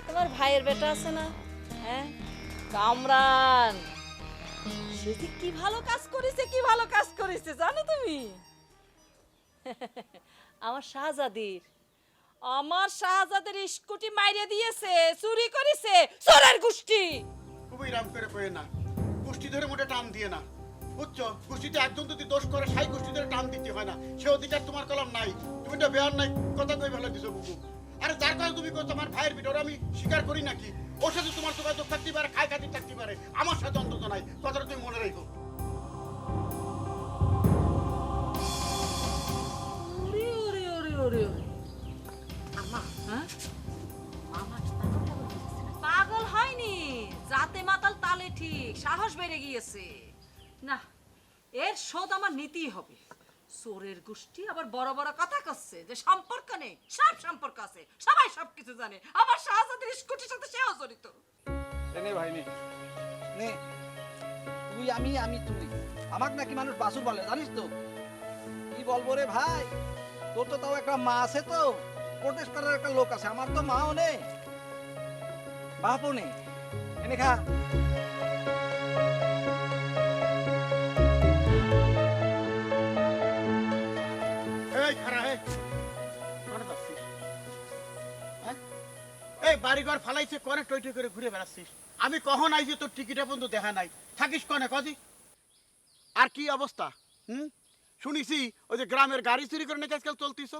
তোমার ভাইয়ের বেটা আছে না? হ্যাঁ, কামরান, সে যে কি ভালো কাজ করেছে, কি ভালো কাজ করেছে জানো তুমি? আমার শাহজাদের স্কুটি মাইরে দিয়েছে, চুরি করেছে, চোরের গোষ্ঠী। খুবই রাম করে কয়ে না, গোষ্ঠী ধরে মোটে টান দিয়ে না, বুঝছো? গোষ্ঠীতে একজন যদি দোষ করে সেই গোষ্ঠী ধরে টান দিতে হয় না, সে অধিকার তোমার কলম নাই। তুমি তো বেয়ার নাই কথা কই ভালো দিছো বুবু। আরে যার কাছে তুমি কই তোমার ভাইয়ের ভিতরে আমি স্বীকার করি নাকি? ওর সাথে তোমার যোগাযোগ থাকতে পারে, খাই খাতি থাকতে পারে, আমার সাথে অন্তত নাই। কথাটা তুমি মনে রাখো। ওরে ওরে ওরে ওরে ওরে, আম্মা, হ্যাঁ, মামা কি পাগল হয়নি? জাতে মাতাল তালে ঠিক, সাহস বেড়ে গিয়েছে। না, এর শোধ আমার নিতেই হবে। চোরের গোষ্ঠী আবার বড় বড় কথা করছে যে সম্পর্ক নেই, সব সম্পর্ক আছে, সবাই সবকিছু জানে। আমার শাহজাদের স্কুটির সাথে সেও জড়িত। নে ভাই নে নে, তুই আমি তুই, আমাকে নাকি মানুষ বাসুর বলে জানিস তো? কি বলবো রে ভাই, তোর তো তাও একটা মা আছে, তো প্রটেস্ট করার একটা লোক আছে, আমার তো মাও নেই বাপও নেই। এনে খা। এই খারা, এই কোনে যাচ্ছিস? হ্যাঁ, এই বাড়িঘর ফালাইছে করে টই টই করে ঘুরে বেড়াচ্ছিস। আমি কখন আই যে তোর টিকিটা বন্ধু দেখা নাই, থাকিস কনে কদি? আর কি অবস্থা? শুনিছি ওই যে গ্রামের গাড়ি চুরি করে নাকি আজকাল চলতিস।